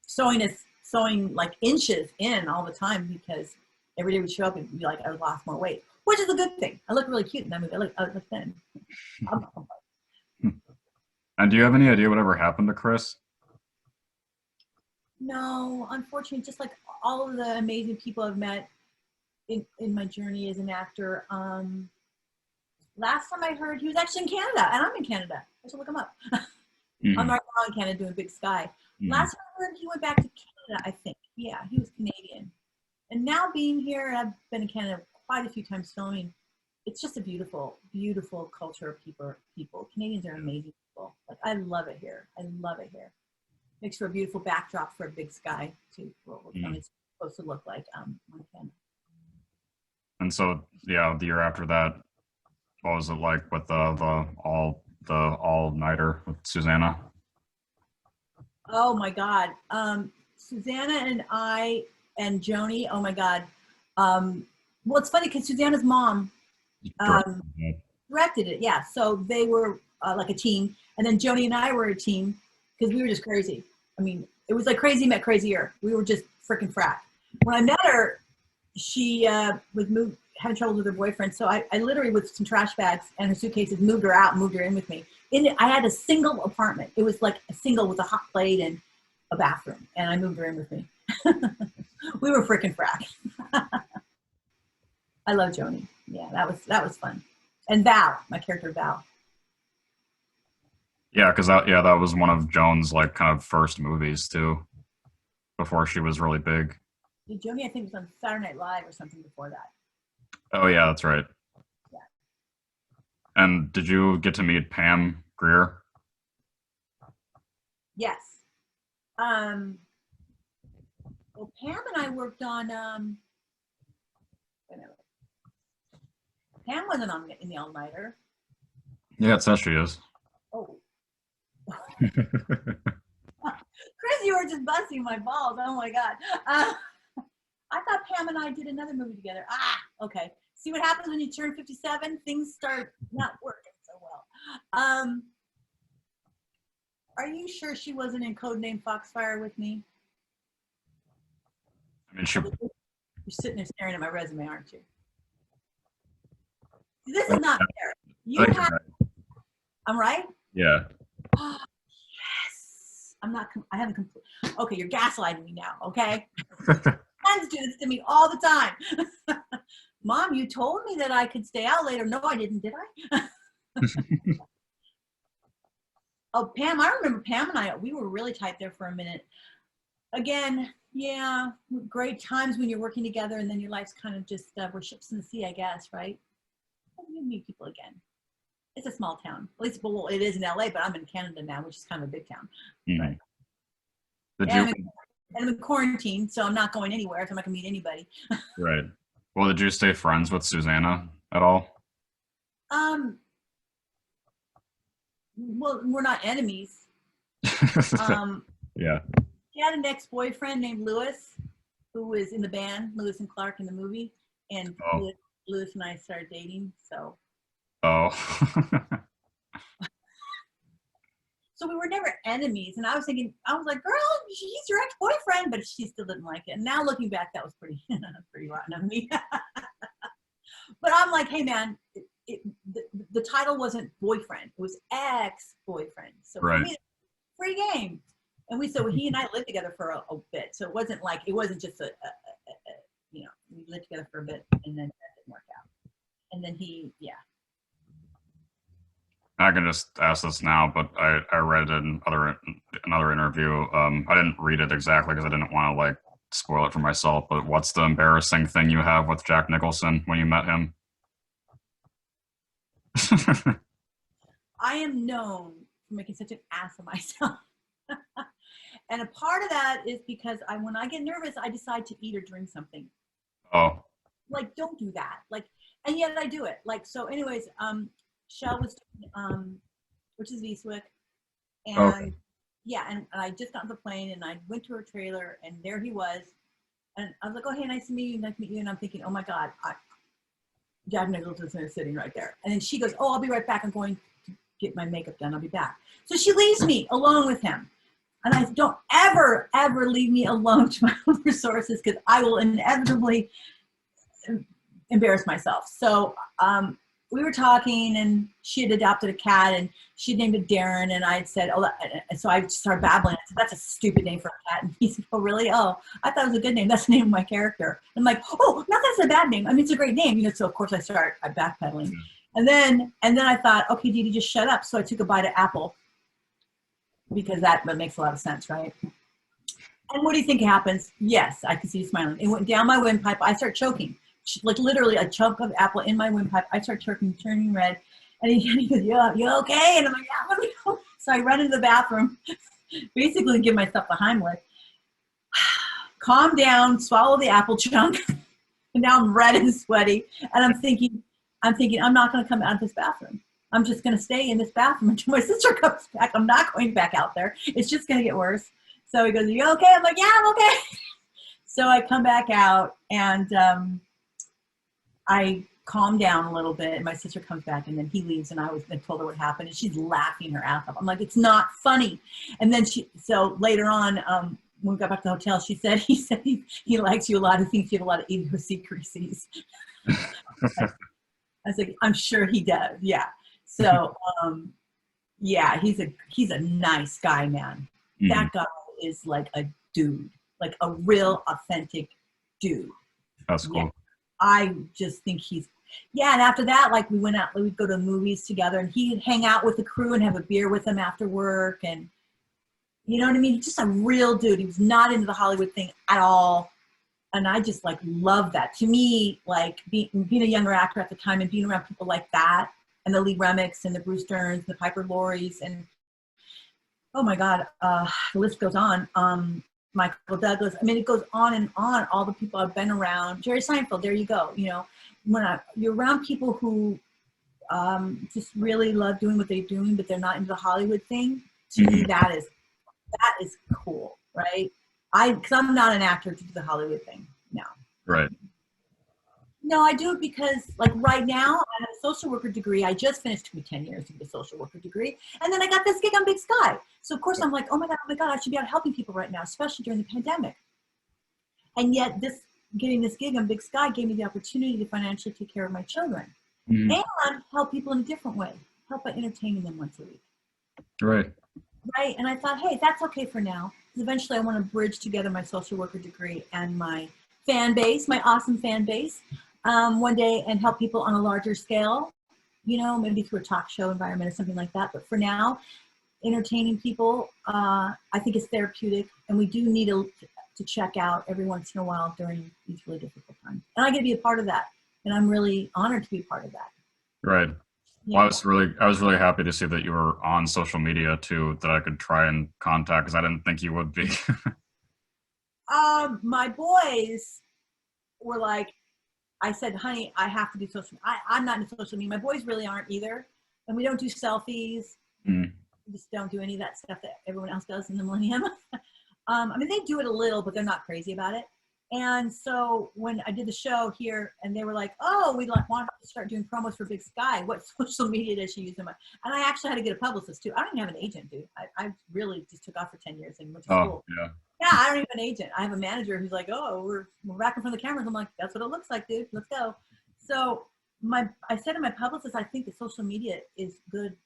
sewing like inches in all the time, because every day we'd show up and be like, I lost more weight, which is a good thing. I look really cute in that movie. I look thin. And do you have any idea whatever happened to Chris? No, unfortunately, just like all of the amazing people I've met in my journey as an actor. Last time I heard, he was actually in Canada, and I'm in Canada. I should look him up. I'm right now in Canada doing Big Sky. Last time I heard, he went back to Canada, I think. Yeah, he was Canadian. And now being here, I've been in Canada quite a few times filming. It's just a beautiful, beautiful culture of people. Canadians are amazing people. Like, I love it here. I love it here. Makes for a beautiful backdrop for a Big Sky, too. What it's supposed to look like on Canada. And so, yeah, the year after that, what was it like with the all-nighter with Susanna? Oh my God, Susanna and I and Joni. Oh my God. Well, it's funny because Susanna's mom directed it. Yeah, so they were like a team, and then Joni and I were a team because we were just crazy. It was like crazy met crazier. We were just freaking frat. When I met her, she was having trouble with her boyfriend. So I literally, with some trash bags and her suitcases, moved her out and moved her in with me. I had a single apartment. It was like a single with a hot plate and a bathroom. And I moved her in with me. We were freaking frat. I love Joni. Yeah, that was fun. And Val, my character Val. Yeah, because that was one of Joan's like kind of first movies too, before she was really big. Joni, I think, was on Saturday Night Live or something before that. Oh yeah, that's right. Yeah. And did you get to meet Pam Grier? Yes. Well, Pam and I worked on. Pam wasn't in the all-nighter. Yeah, it says she is. Oh. Chris, you were just busting my balls. Oh my God. I thought Pam and I did another movie together. Okay. See what happens when you turn 57? Things start not working so well. Are you sure she wasn't in Codename Foxfire with me? You're sitting there staring at my resume, aren't you? This is not fair. I'm right? Yeah. Oh, yes. I haven't completed. Okay, you're gaslighting me now, okay? Friends do this to me all the time. Mom, you told me that I could stay out later. No, I didn't, did I? Oh, Pam, I remember Pam and I, we were really tight there for a minute. Again, yeah, great times when you're working together, and then your life's kind of just, we're ships in the sea, I guess, right? You meet people again. It's a small town. At least, well, it is in LA, but I'm in Canada now, which is kind of a big town. Right? I'm in quarantine, so I'm not going anywhere, so I'm not going to meet anybody. Right. Well, did you stay friends with Susanna at all? well, we're not enemies. Yeah. He had an ex-boyfriend named Lewis, who was in the band, Lewis and Clark in the movie. And Oh. Lewis and I started dating, so. Oh. So we were never enemies. And I was thinking, I was like, girl, he's your ex-boyfriend, but she still didn't like it. And now looking back, that was pretty, pretty rotten of me. But I'm like, hey man, the title wasn't boyfriend, it was ex-boyfriend. So for Right. me, free game. And so he and I lived together for a bit. So it wasn't just a you know, we lived together for a bit and then that didn't work out. And then I can just ask this now, but I read in another interview. I didn't read it exactly because I didn't want to like spoil it for myself. But what's the embarrassing thing you have with Jack Nicholson when you met him? I am known for making such an ass of myself. And a part of that is because when I get nervous, I decide to eat or drink something. Oh. Like, don't do that. Like, and yet I do it. Like, so anyways, Shell was, which is Eastwick. And Okay. yeah, and I just got on the plane and I went to her trailer and there he was. And I was like, oh, hey, nice to meet you. Nice to meet you. And I'm thinking, oh my God, Jack Nicholson is sitting right there. And then she goes, oh, I'll be right back. I'm going to get my makeup done. I'll be back. So she leaves me alone with him. And I don't ever, ever leave me alone to my own resources because I will inevitably embarrass myself. So we were talking and she had adopted a cat and she named it Darren. And I had said, oh, and so I started babbling. I said, that's a stupid name for a cat. And he said, oh, really? Oh, I thought it was a good name. That's the name of my character. I'm like, oh, no, that's a bad name. I mean, it's a great name. You know, so of course I'm backpedaling. And then I thought, okay, Dedee, just shut up. So I took a bite of apple because that makes a lot of sense, right? And what do you think happens? Yes, I could see you smiling. It went down my windpipe. I start choking. Like literally a chunk of apple in my windpipe. I start turning red. And he goes, you okay? And I'm like, yeah, let me go. So I run into the bathroom, basically give myself a Heimlich. Calm down, swallow the apple chunk. And now I'm red and sweaty. And I'm thinking, I'm not going to come out of this bathroom. I'm just going to stay in this bathroom until my sister comes back. I'm not going back out there. It's just going to get worse. So he goes, are you okay? I'm like, yeah, I'm okay. So I come back out and I calm down a little bit. And my sister comes back and then he leaves and I told her what happened and she's laughing her ass off. I'm like, it's not funny. And then so later on, when we got back to the hotel, he said he likes you a lot. He thinks you have a lot of idiosyncrasies. I was like, I'm sure he does. Yeah. So, yeah, he's a nice guy, man. Mm-hmm. That guy is like a dude, like a real authentic dude. That's cool. Yeah. I just think and after that, like we'd go to movies together and he'd hang out with the crew and have a beer with them after work. And you know what I mean? He's just a real dude. He was not into the Hollywood thing at all. And I just like love that. To me, like being a younger actor at the time and being around people like that, and the Lee Remicks and the Bruce Sterns, and the Piper Lauries, and oh my God, the list goes on. Michael Douglas. I mean, it goes on and on. All the people I've been around. Jerry Seinfeld. There you go. You know, when you're around people who just really love doing what they're doing, but they're not into the Hollywood thing. To me, that is cool, right? Because I'm not an actor to do the Hollywood thing. No. Right. No, I do it because, like, right now, I have a social worker degree. I just finished with 10 years to get a social worker degree. And then I got this gig on Big Sky. So, of course, I'm like, oh, my God, I should be out helping people right now, especially during the pandemic. And yet, getting this gig on Big Sky gave me the opportunity to financially take care of my children and help people in a different way, help by entertaining them once a week. Right. Right. And I thought, hey, that's okay for now. Because eventually I want to bridge together my social worker degree and my fan base, my awesome fan base. One day and help people on a larger scale, you know, maybe through a talk show environment or something like that. But for now, entertaining people, I think is therapeutic. And we do need to check out every once in a while during these really difficult times. And I get to be a part of that. And I'm really honored to be a part of that. Right. Yeah. Well, I was really happy to see that you were on social media too, that I could try and contact, because I didn't think you would be. My boys were like, I said, honey, I have to do social media. I'm not into social media. My boys really aren't either. And we don't do selfies. Mm. Just don't do any of that stuff that everyone else does in the millennium. I mean, they do it a little, but they're not crazy about it. And so when I did the show here, and they were like, "Oh, we want to start doing promos for Big Sky. What social media does she use?" And I actually had to get a publicist too. I don't even have an agent, dude. I really just took off for 10 years and went to school. Yeah. Yeah, I don't even have an agent. I have a manager who's like, "Oh, we're back in front of the cameras." I'm like, "That's what it looks like, dude. Let's go." So I said to my publicist, I think that social media is good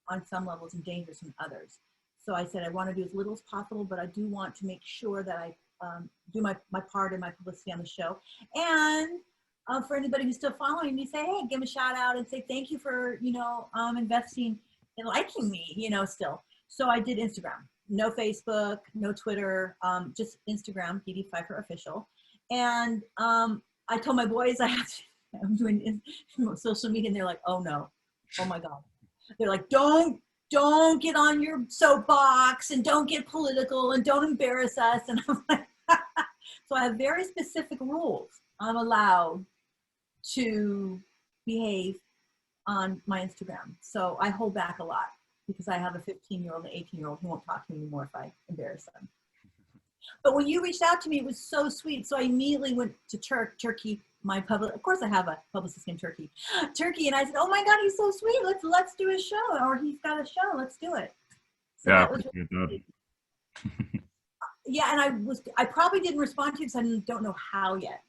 on some levels and dangerous on others. So I said, I want to do as little as possible, but I do want to make sure that I do my part in my publicity on the show. And for anybody who's still following me, say, hey, give a shout out and say thank you for, investing and liking me, still. So I did Instagram, no Facebook, no Twitter, just Instagram, Dedee Pfeiffer Official. And I told my boys I'm doing social media, and they're like, oh no, oh my God. They're like, don't get on your soapbox and don't get political and don't embarrass us. And I'm like, so I have very specific rules. I'm allowed to behave on my Instagram. So I hold back a lot because I have a 15-year-old and 18-year-old who won't talk to me anymore if I embarrass them. But when you reached out to me, it was so sweet. So I immediately went to Turkey. Of course I have a publicist named Turkey, and I said, oh my God, he's so sweet. Let's do a show, or he's got a show. Let's do it. So Yeah, that was really yeah, and I probably didn't respond to you because I don't know how yet.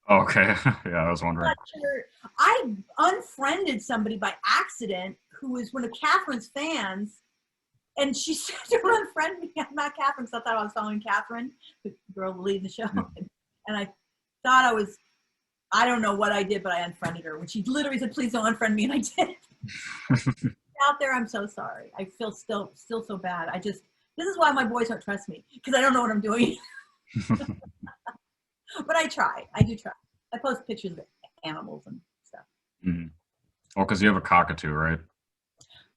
Okay. Yeah, I was wondering. Sure. I unfriended somebody by accident who was one of Catherine's fans, and she said to unfriend me. I'm not Catherine, because I thought I was following Catherine, the girl leading the show, and I thought I don't know what I did, but I unfriended her when she literally said, please don't unfriend me, and I did. Out there, I'm so sorry. I feel still so bad. This is why my boys don't trust me, because I don't know what I'm doing. But I try. I do try. I post pictures of animals and stuff. Mm. Well, because you have a cockatoo, right?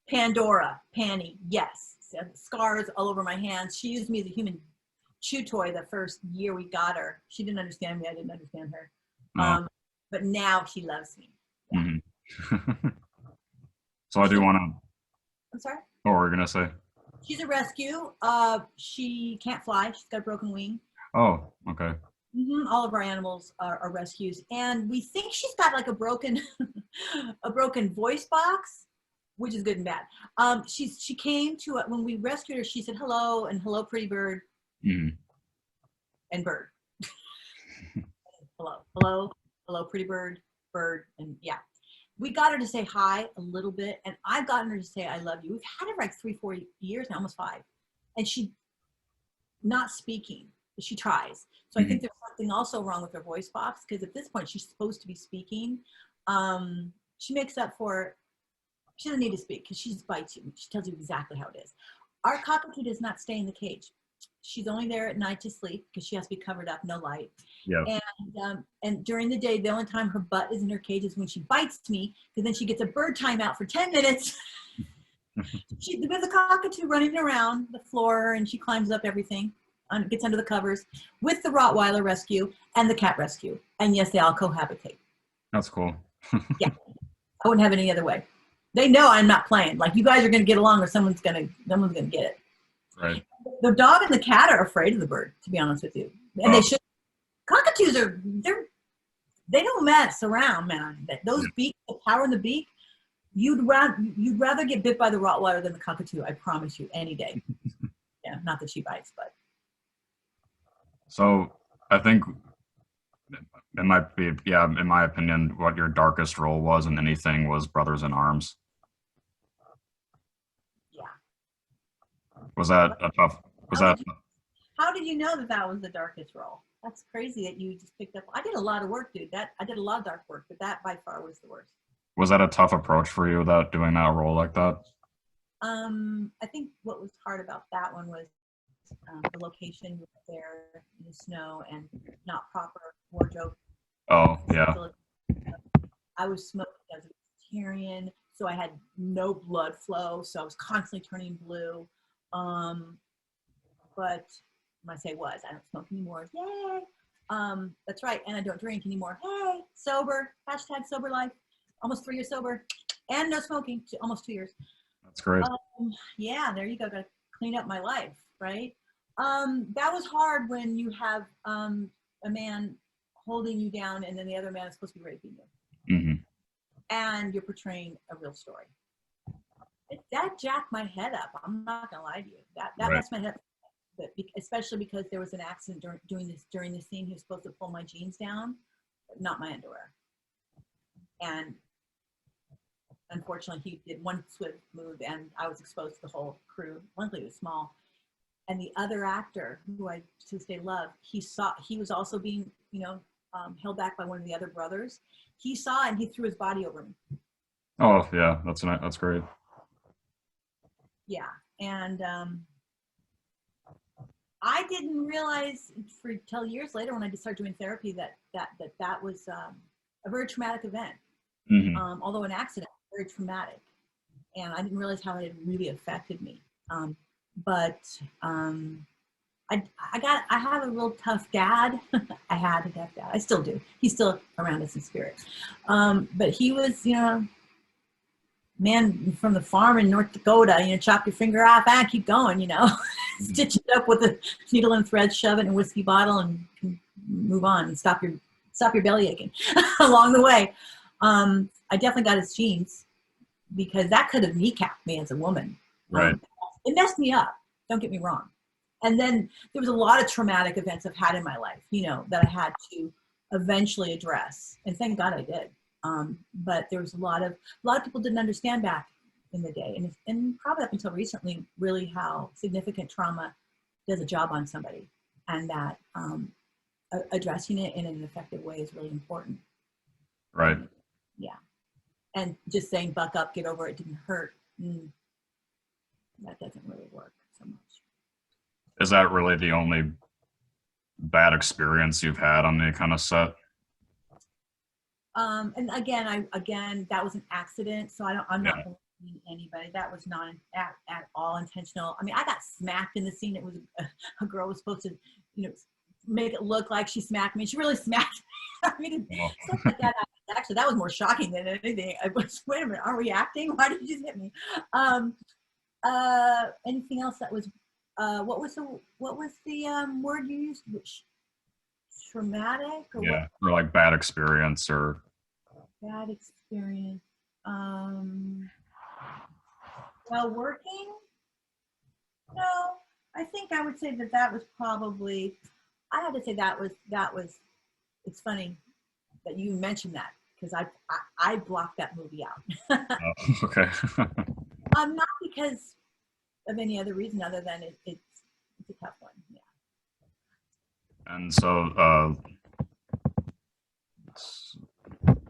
Pandora, Panny, yes. Scars all over my hands. She used me as a human chew toy the first year we got her. She didn't understand me. I didn't understand her. No. But now she loves me. Yeah. Mm-hmm. So I do want to. I'm sorry? What were we going to say? She's a rescue. She can't fly. She's got a broken wing. Oh, okay. Mm-hmm. All of our animals are rescues. And we think she's got like a broken voice box, which is good and bad. She came to, when we rescued her, she said, hello, and hello, pretty bird. Mm-hmm. And bird. hello, pretty bird, and yeah. We got her to say hi a little bit, and I've gotten her to say I love you. We've had her for like 3-4 years now, almost 5. And she not speaking, but she tries. So I think there's something also wrong with her voice box, because at this point she's supposed to be speaking. She makes up for it. She doesn't need to speak because she just bites you. She tells you exactly how it is. Our cockatoo does not stay in the cage. She's only there at night to sleep because she has to be covered up, no light. Yeah. And during the day, the only time her butt is in her cage is when she bites me, because then she gets a bird timeout for 10 minutes. There's a cockatoo running around the floor, and she climbs up everything, gets under the covers with the Rottweiler rescue and the cat rescue. And yes, they all cohabitate. That's cool. Yeah, I wouldn't have it any other way. They know I'm not playing. Like, you guys are going to get along, or someone's going to get it. Right. The dog and the cat are afraid of the bird, to be honest with you. And they should. Cockatoos they don't mess around, man. Those beaks, the power in the beak, you'd rather get bit by the Rottweiler than the cockatoo, I promise you, any day. Yeah, not that she bites, but. So I think it might be, in my opinion, what your darkest role was in anything was Brothers in Arms. Yeah. Was that a tough? How did you know that was the darkest role? That's crazy that you just picked up. I did a lot of work, dude. I did a lot of dark work, but that by far was the worst. Was that a tough approach for you, that doing that role like that? I think what was hard about that one was the location there in the snow and not proper wardrobe. Oh, yeah. I was smoking as a vegetarian, so I had no blood flow, so I was constantly turning blue. But when I say was, I don't smoke anymore. Yay! That's right, and I don't drink anymore. Hey, sober. # sober life. Almost 3 years sober, and no smoking. Almost 2 years. That's great. Yeah, there you go. Got to clean up my life, right? That was hard when you have a man holding you down and then the other man is supposed to be raping you. Mm-hmm. And you're portraying a real story. That jacked my head up. I'm not gonna lie to you. That Right. messed my head up. But especially because there was an accident during the scene. He was supposed to pull my jeans down, but not my underwear. And unfortunately, he did one swift move, and I was exposed to the whole crew. Luckily, it was small. And the other actor, who I to this day love, he was also being, held back by one of the other brothers. He saw it and he threw his body over me. Oh yeah, that's great. Yeah, and I didn't realize till years later when I started doing therapy that was a very traumatic event. Mm-hmm. Although an accident, very traumatic, and I didn't realize how it had really affected me. But I have a real tough dad. I had a tough dad. I still do. He's still around us in spirit. But he was, man from the farm in North Dakota, chop your finger off, keep going, stitch it up with a needle and thread, shove it in a whiskey bottle and move on and stop your belly aching along the way. I definitely got his genes because that could have kneecapped me as a woman. Right. It messed me up. Don't get me wrong. And then there was a lot of traumatic events I've had in my life, that I had to eventually address. And thank God I did. But there was a lot of people didn't understand back in the day, and probably up until recently, really how significant trauma does a job on somebody, and that addressing it in an effective way is really important. Right. Yeah. And just saying, buck up, get over it, didn't hurt. That doesn't really work so much. Is that really the only bad experience you've had on any kind of set? And again, that was an accident, so I'm not blaming anybody. That was not at all intentional. I mean, I got smacked in the scene. It was a girl was supposed to, make it look like she smacked me. She really smacked me. I mean, stuff like that. Actually, that was more shocking than anything. I was, wait a minute, are we acting? Why did you just hit me? Anything else that was, what was the word you used? Which, traumatic or Yeah, what? or like bad experience or Bad experience. While working? No, I think I would say that was probably, I had to say that was, it's funny that you mentioned that because I blocked that movie out. okay. Not because of any other reason other than it's a tough one. Yeah. And so let's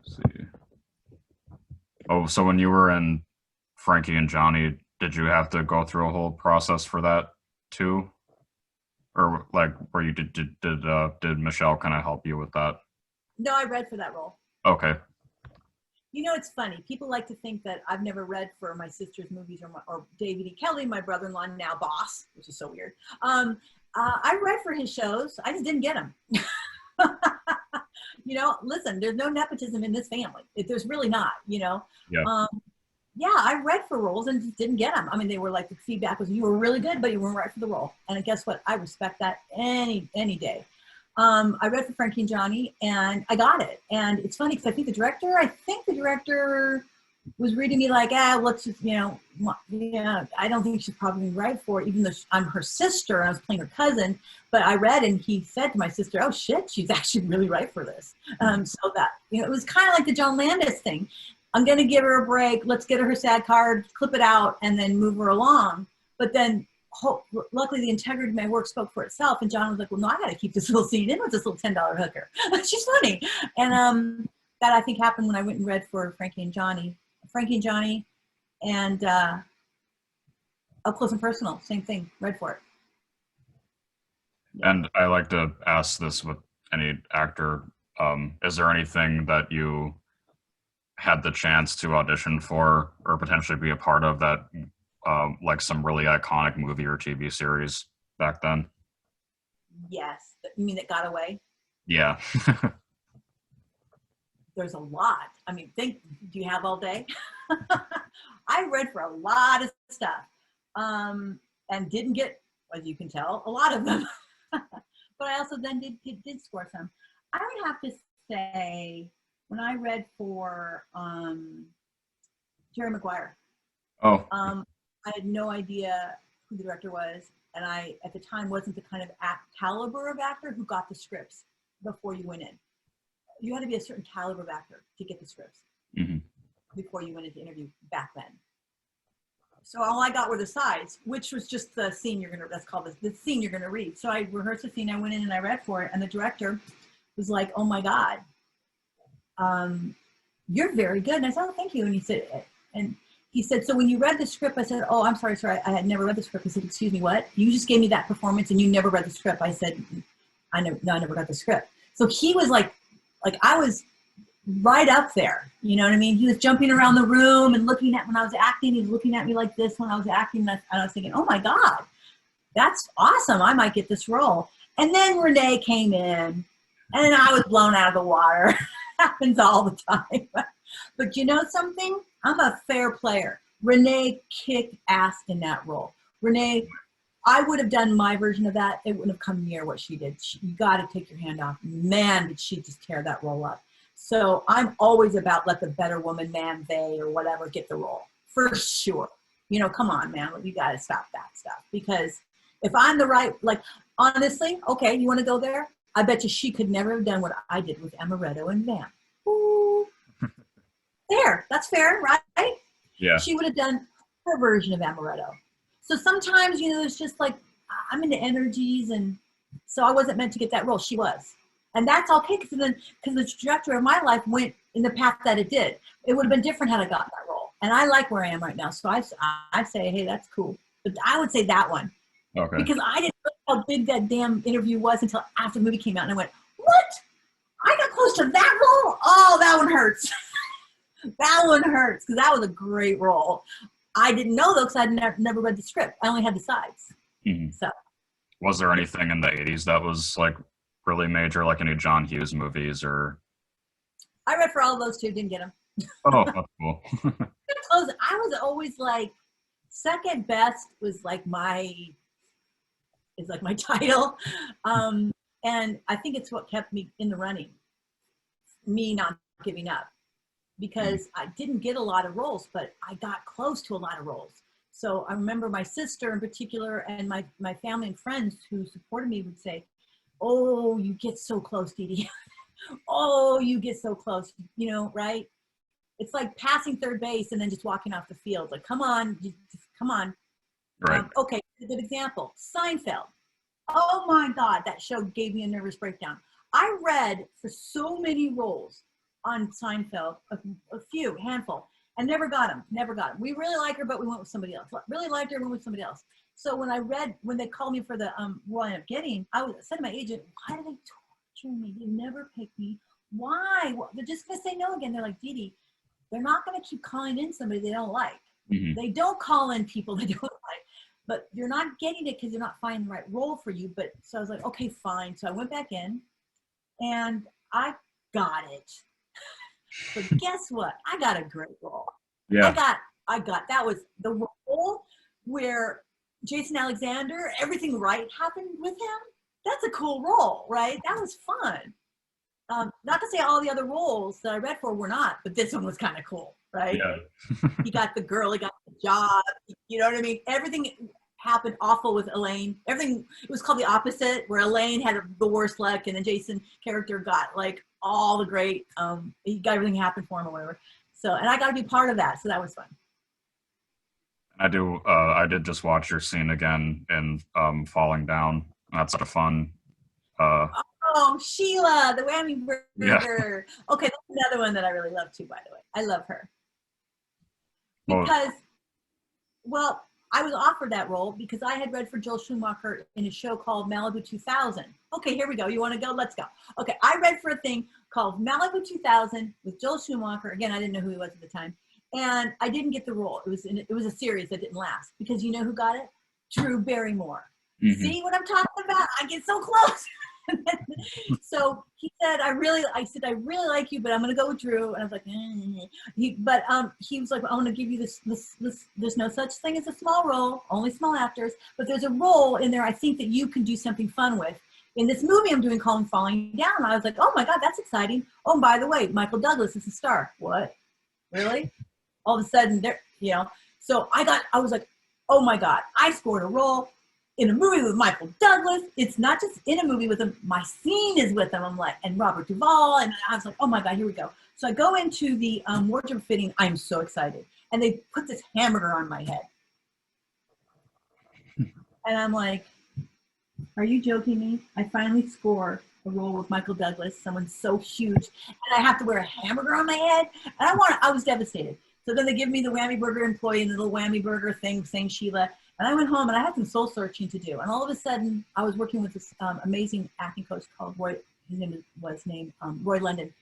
see. Oh, so when you were in Frankie and Johnny, did you have to go through a whole process for that too? Or like where you did Michelle kind of help you with that? No, I read for that role. Okay. It's funny. People like to think that I've never read for my sister's movies or David E. Kelly, my brother-in-law, now boss, which is so weird. I read for his shows. I just didn't get them. Listen, there's no nepotism in this family. There's really not, Yeah. Yeah, I read for roles and just didn't get them. I mean, they were like, the feedback was, you were really good, but you weren't right for the role. And guess what? I respect that any day. I read for Frankie and Johnny and I got it. And it's funny because I think the director was reading me like, let's just, I don't think she's probably right for it, even though I'm her sister and I was playing her cousin. But I read and he said to my sister, oh shit, she's actually really right for this. So that, it was kind of like the John Landis thing. I'm going to give her a break. Let's get her SAG card, clip it out, and then move her along. But then luckily the integrity of my work spoke for itself. And John was like, well, no, I got to keep this little scene in with this little $10 hooker. She's funny. And that I think happened when I went and read for Frankie and Johnny. And Up Close and Personal, same thing, read for it. And I like to ask this with any actor. Is there anything that you had the chance to audition for or potentially be a part of that, like some really iconic movie or TV series back then? Yes. You mean that got away? Yeah. There's a lot. I mean, do you have all day? I read for a lot of stuff, and didn't get, as you can tell, a lot of them. But I also then did score some. I would have to say, when I read for Jerry Maguire, Oh, I had no idea who the director was, and I, at the time, wasn't the kind of caliber of actor who got the scripts before you went in. You had to be a certain caliber of actor to get the scripts before you went into interview back then. So all I got were the sides, which was just the scene that's called the scene you're gonna read. So I rehearsed the scene, I went in and I read for it, and the director was like, oh my God, you're very good. And I said, oh, thank you. And he said, so when you read the script, I said, oh, I'm sorry, I had never read the script. He said, excuse me, what? You just gave me that performance and you never read the script. I said, I never got the script. So he was like I was right up there. You know what I mean? He was jumping around the room and looking at, when I was acting, he was looking at me like this when I was acting. And I was thinking, oh my God, that's awesome. I might get this role. And then Renee came in and I was blown out of the water. Happens all the time. But you know something? I'm a fair player. Renee kicked ass in that role. Renee, I would have done my version of that. It wouldn't have come near what she did. You got to take your hand off. Man, did she just tear that role up. So I'm always about let the better woman, man, they, or whatever, get the role. For sure. You know, come on, man. You got to stop that stuff. Because if I'm the right, like, honestly, okay, you want to go there? I bet you she could never have done what I did with Amaretto and Vamp. Ooh. There, that's fair, right? yeah. She would have done her version of Amaretto. So sometimes, you know, it's just like, I'm into energies, and so I wasn't meant to get that role. She was. And that's okay, because the trajectory of my life went in the path that it did. It would have been different had I gotten that role. And I like where I am right now. So I say, hey, that's cool. But I would say that one. Okay. Because I didn't know how big that damn interview was until after the movie came out. And I went, what? I got close to that role? Oh, that one hurts. That one hurts, because that was a great role. I didn't know, though, because I'd never read the script. I only had the sides. So, was there anything in the 80s that was like really major, like any John Hughes movies or? I read for all of those too, didn't get them. Oh, that's cool. I was always like, second best was like my title. And I think it's what kept me in the running, me not giving up. Because I didn't get a lot of roles, but I got close to a lot of roles. So I remember my sister in particular and my family and friends who supported me would say, oh, you get so close, Dedee. Oh, you get so close, you know, right? It's like passing third base and then just walking off the field. Like, come on, just come on. Right. Okay, a good example, Seinfeld. Oh my God, that show gave me a nervous breakdown. I read for so many roles on Seinfeld, a handful, and never got them. We really like her, but we went with somebody else. Really liked her, went with somebody else. So when they called me for the role I ended up getting, I said to my agent, why do they torture me? They never pick me. Why? Well, they're just gonna say no again. They're like, Dedee, they're not gonna keep calling in somebody they don't like. They don't call in people they don't like, but you're not getting it because you're not finding the right role for you. But so I was like, okay, fine. So I went back in and I got it. But guess what? I got a great role. Yeah. I got that was the role where Jason Alexander, everything right happened with him. That's a cool role, right? That was fun. Not to say all the other roles that I read for were not, but this one was kind of cool, right? Yeah. He got the girl, he got the job, you know what I mean? Everything happened awful with Elaine. Everything, it was called The Opposite, where Elaine had the worst luck and then Jason character got like all the great, he got everything happen for him or whatever. So, and I got to be part of that. So that was fun. I did just watch your scene again in Falling Down. That's a fun. Oh, Sheila, the whammy burger. Yeah. Okay, that's another one that I really love too, by the way. I love her. Because, well, I was offered that role because I had read for Joel Schumacher in a show called Malibu 2000. Okay, here we go. You want to go? Let's go. Okay, I read for a thing called Malibu 2000 with Joel Schumacher. Again, I didn't know who he was at the time. And I didn't get the role. It was a series that didn't last because you know who got it? Drew Barrymore. See what I'm talking about? I get so close. So he said, I said, I really like you, but I'm going to go with Drew. And I was like, he was like, I want to give you this, there's no such thing as a small role, only small actors, but there's a role in there I think that you can do something fun with. In this movie I'm doing called Falling Down. I was like, oh my God, that's exciting. Oh, and by the way, Michael Douglas is a star. What? Really? All of a sudden, there, you know, so I was like, oh my God, I scored a role in a movie with Michael Douglas. It's not just in a movie with him, my scene is with him. I'm like, and Robert Duvall, and I was like, oh my God, here we go. So I go into the wardrobe fitting, I'm so excited. And they put this hamburger on my head. And I'm like, are you joking me? I finally score a role with Michael Douglas, someone so huge, and I have to wear a hamburger on my head? And I was devastated. So then they give me the Whammy Burger employee and the little Whammy Burger thing saying Sheila. And I went home and I had some soul searching to do. And all of a sudden, I was working with this amazing acting coach called Roy. His name was Roy London.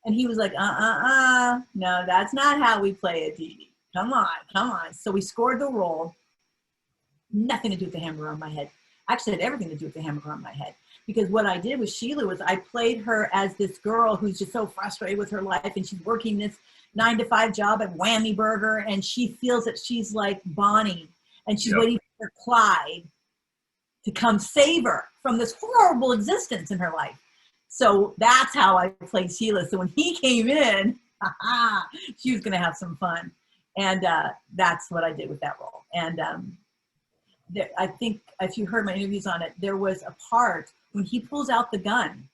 And he was like, no, that's not how we play it, Dee Dee. Come on. So we scored the role. Nothing to do with the hamburger on my head. Actually, it had everything to do with the hamburger on my head. Because what I did with Sheila was I played her as this girl who's just so frustrated with her life, and she's working this 9-to-5 job at Whammy Burger, and she feels that she's like Bonnie, and she's waiting for Clyde to come save her from this horrible existence in her life. So that's how I played Sheila. So when he came in, she was going to have some fun. And that's what I did with that role. And I think if you heard my interviews on it, there was a part when he pulls out the gun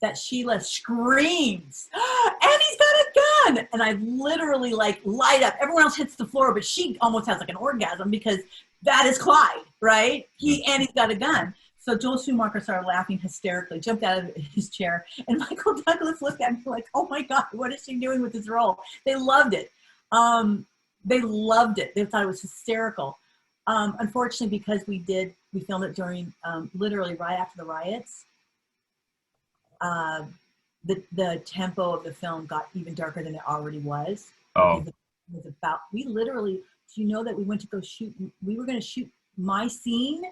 that Sheila screams, and he's got a gun. And I literally like light up. Everyone else hits the floor, but she almost has like an orgasm because that is Clyde, right? And he's got a gun. So Joel Schumacher started laughing hysterically, jumped out of his chair, and Michael Douglas looked at me like, oh my God, what is she doing with this role? They loved it. They loved it. They thought it was hysterical. Unfortunately, because we filmed it during literally right after the riots, the tempo of the film got even darker than it already was. Oh. It was about, we literally, do you know that we went to go shoot, we were going to shoot my scene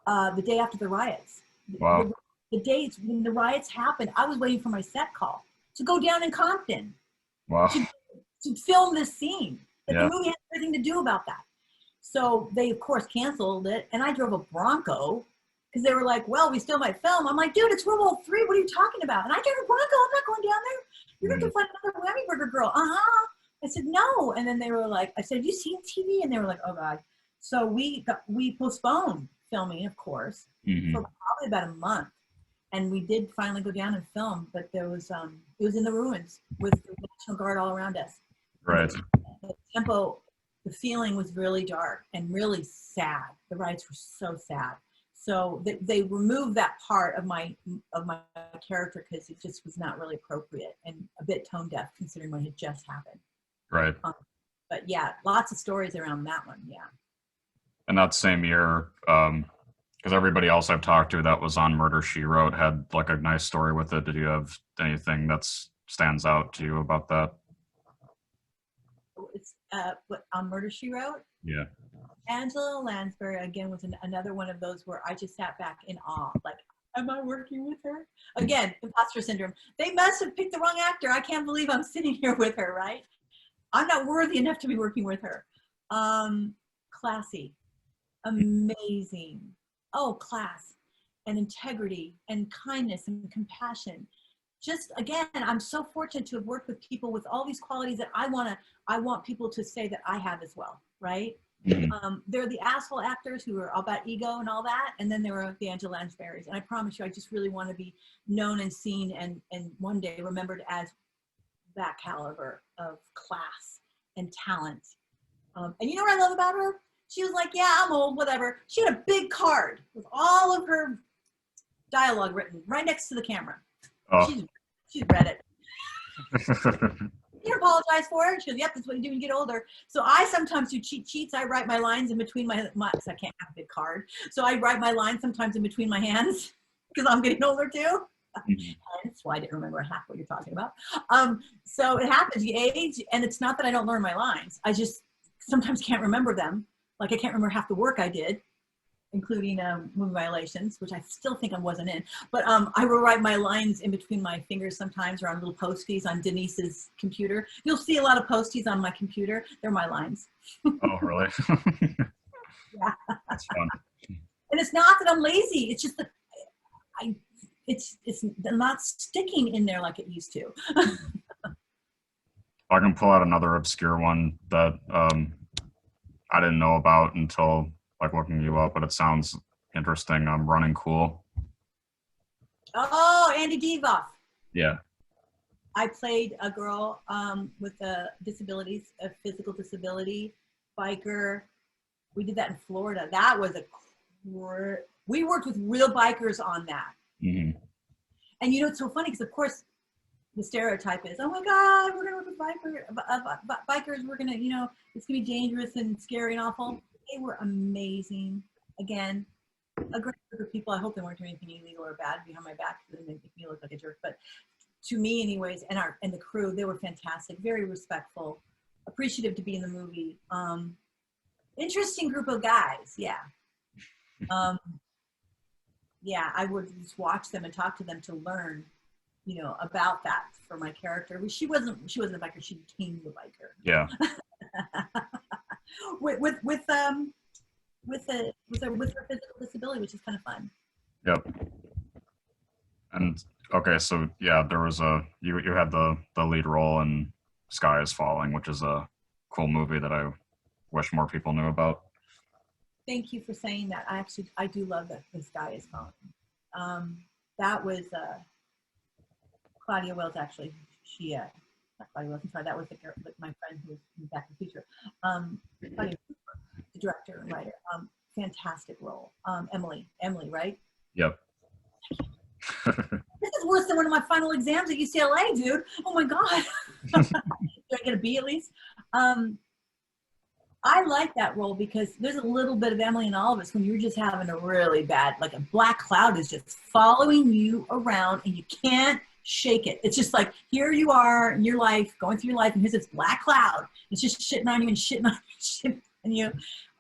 the day after the riots. Wow. The days when the riots happened, I was waiting for my set call to go down in Compton. Wow. To film this scene. But Yeah. the movie had everything to do about that. So they, of course, canceled it, and I drove a Bronco because they were like, well, we still might film. I'm like, dude, it's World War III. What are you talking about? And I drove a Bronco. I'm not going down there. You're going to find another Whammy Burger girl. I said, no. And then they were like, I said, have you seen TV? And they were like, oh, God. So we postponed filming, of course, for probably about a month. And we did finally go down and film, but there was, it was in the ruins with the National Guard all around us. Right. The tempo, the feeling was really dark and really sad. The riots were so sad. So they removed that part of my character because it just was not really appropriate and a bit tone deaf considering what had just happened. Right. But yeah, lots of stories around that one. Yeah. And that same year, because everybody else I've talked to that was on Murder, She Wrote had like a nice story with it. Did you have anything that stands out to you about that? It's what on Murder, She Wrote? Yeah. Angela Lansbury, again, was another one of those where I just sat back in awe. Like, am I working with her? Again, imposter syndrome. They must have picked the wrong actor. I can't believe I'm sitting here with her, right? I'm not worthy enough to be working with her. Classy. Amazing. Oh, class and integrity and kindness and compassion. Just, again, I'm so fortunate to have worked with people with all these qualities that I want people to say that I have as well, right? They're the asshole actors who are all about ego and all that, and then there are the Angela Lansburys. And I promise you, I just really want to be known and seen and one day remembered as that caliber of class and talent. And you know what I love about her? She was like, yeah, I'm old, whatever. She had a big card with all of her dialogue written right next to the camera. Oh. She's read it. You don't apologize for it. She goes, yep, that's what you do when you get older. So I sometimes do cheat sheets. I write my lines in between my because I can't have a big card. So I write my lines sometimes in between my hands because I'm getting older too. That's why I didn't remember half what you're talking about. So it happens, you age, and it's not that I don't learn my lines. I just sometimes can't remember them. Like I can't remember half the work I did. including movie violations, which I still think I wasn't in. But I will write my lines in between my fingers sometimes, or on little posties on Denise's computer. You'll see a lot of posties on my computer. They're my lines. Oh, really? Yeah. That's fun. And it's not that I'm lazy. It's just that it's not sticking in there like it used to. I can pull out another obscure one that I didn't know about until like looking you up, but it sounds interesting. I'm Running Cool. Oh, Andy Divoff. Yeah. I played a girl with disabilities, a physical disability, biker. We did that in Florida. That was we worked with real bikers on that. Mm-hmm. And you know, it's so funny because of course the stereotype is, oh my God, we're gonna work with bikers. We're gonna, you know, it's gonna be dangerous and scary and awful. They were amazing. Again, a great group of people. I hope they weren't doing anything illegal or bad behind my back because it made me look like a jerk. But to me, anyways, and the crew, they were fantastic, very respectful, appreciative to be in the movie. Interesting group of guys, yeah. Yeah, I would just watch them and talk to them to learn, you know, about that for my character. She wasn't a biker. She became the biker. Yeah. with her physical disability, which is kind of fun. Yep. And okay, so yeah, there was you had the lead role in Sky is Falling, which is a cool movie that I wish more people knew about. Thank you for saying that. I do love that The Sky is Falling. That was Claudia Wells, actually. She not Claudia Wells, I'm sorry, that was the girl, my friend who was in Back to the Future. Claudia, the director and writer. Fantastic role. Emily, right? Yep. This is worse than one of my final exams at UCLA, dude. Oh my God. Did I get a B at least? I like that role because there's a little bit of Emily in all of us when you're just having a really bad, like a black cloud is just following you around and you can't shake it. It's just like, here you are in your life, going through your life, and here's this black cloud. It's just shitting on you and shitting on you and shitting on you.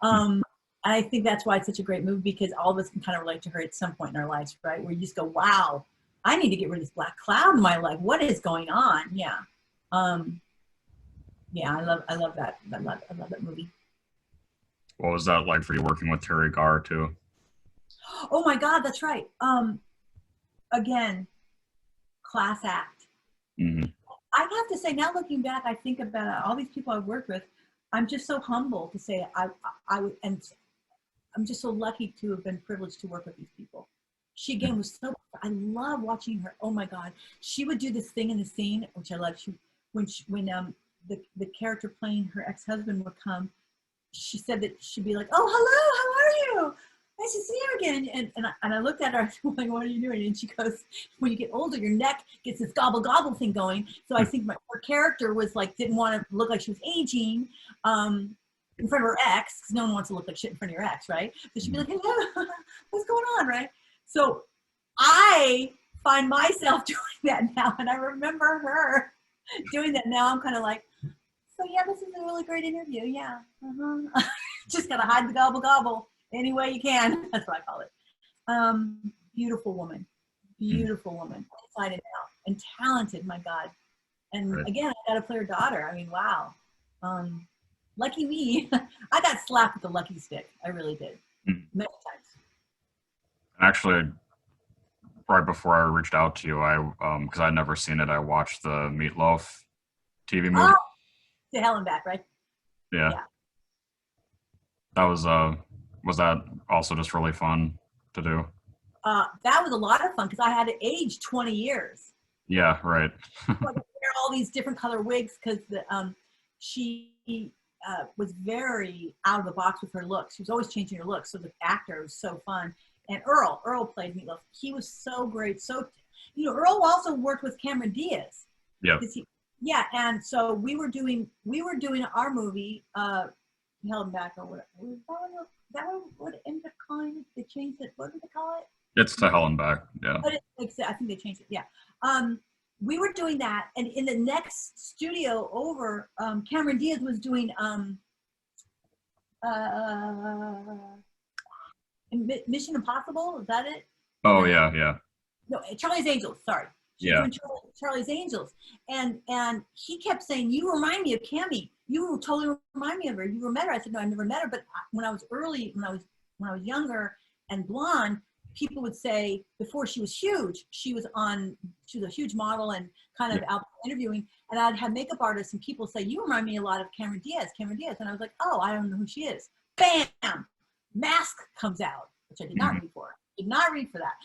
And I think that's why it's such a great movie, because all of us can kind of relate to her at some point in our lives, right? Where you just go, wow, I need to get rid of this black cloud in my life. What is going on? Yeah. Yeah, I love that. I love that movie. What was that like for you working with Terry Garr too? Oh my God, that's right. Again, class act. Mm-hmm. I have to say, now looking back, I think about all these people I've worked with. I'm just so humble to say and I'm just so lucky to have been privileged to work with these people. She again was so. I love watching her. Oh my God, she would do this thing in the scene, which I love. When the character playing her ex-husband would come. She said that she'd be like, "Oh, hello, how are you? Nice to see you again." And I looked at her, I said, like, "What are you doing?" And she goes, "When you get older, your neck gets this gobble gobble thing going." So I think her character was like, didn't want to look like she was aging in front of her ex, because no one wants to look like shit in front of your ex, right? So she'd be like, "Hello, what's going on?" Right? So I find myself doing that now, and I remember her doing that now. I'm kind of like, so yeah, this is a really great interview. Yeah. Just gotta hide the gobble gobble any way you can. That's what I call it. Beautiful woman, inside and out, and talented. My God. And right. Again, I got to play her daughter. I mean, wow. Lucky me. I got slapped with the lucky stick. I really did. Many times. Actually, right before I reached out to you, because I'd never seen it, I watched the Meatloaf TV movie. Oh, to hell and back, right? Yeah. That was that also just really fun to do? That was a lot of fun because I had to age 20 years. Yeah, right. So I could wear all these different color wigs because she was very out of the box with her looks. She was always changing her looks. So the actor was so fun. And Earl played Meatloaf. He was so great. So, Earl also worked with Cameron Diaz. Yeah. Yeah, and so we were doing our movie, Held Back or whatever. That one what ended up calling it? They changed it. What did they call it? It's To Hell and Back. Yeah. But I think they changed it. Yeah. We were doing that, and in the next studio over, Cameron Diaz was doing Mission Impossible, is that it? Oh yeah, yeah. No, Charlie's Angels, sorry. She was Yeah. doing Charlie's Angels. And he kept saying, you remind me of Cammie. You totally remind me of her. You ever met her? I said, no, I've never met her. But when I was younger and blonde, people would say, before she was huge, she was a huge model and kind of out interviewing. And I'd have makeup artists and people say, you remind me a lot of Cameron Diaz. And I was like, oh, I don't know who she is. Bam! Mask comes out, which I did not read for. Did not read for that.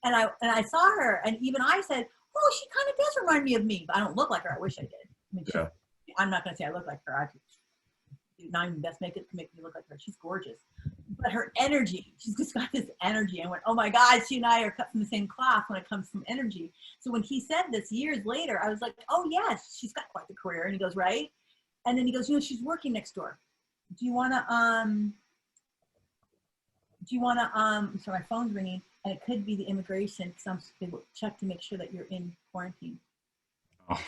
And I saw her, and even I said, oh, she kind of does remind me of me, but I don't look like her. I wish I did. I mean, I'm not going to say I look like her. I could do not even best makeup to make me look like her. She's gorgeous. But her energy, she's just got this energy. I went, oh my God, she and I are cut from the same cloth when it comes from energy. So when he said this years later, I was like, oh yes, she's got quite the career. And he goes, right? And then he goes, she's working next door. Do you want to, sorry, my phone's ringing. And it could be the immigration because they will check to make sure that you're in quarantine. Oh.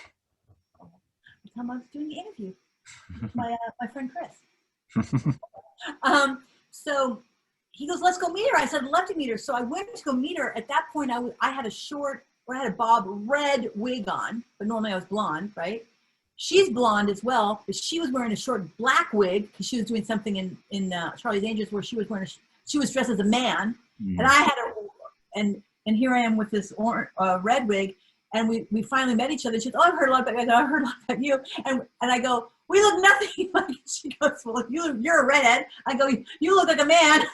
The time I was doing the interview with my friend Chris. So he goes, let's go meet her. I said, I'd love to meet her. So I went to go meet her. At that point, I had a bob red wig on, but normally I was blonde, right? She's blonde as well, but she was wearing a short black wig because she was doing something in Charlie's Angels where she was dressed as a man. And I had and here I am with this red wig, and we finally met each other. She goes, oh, I've heard a lot about you. I go, I've heard a lot about you. And I go, we look nothing like. She goes, well, you're a redhead. I go, you look like a man.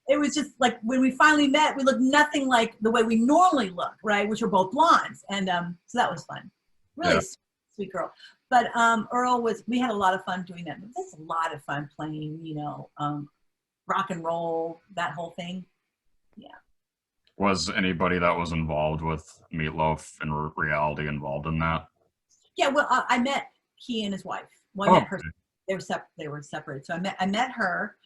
It was just like when we finally met, we looked nothing like the way we normally look, right? Which are both blondes. And so that was fun. Really sweet girl. But Earl we had a lot of fun doing that. It was a lot of fun playing, rock and roll, that whole thing. Yeah. Was anybody that was involved with Meatloaf in reality involved in that? Yeah, well, I met he and his wife. Well, I met her. They were separated. So I met her,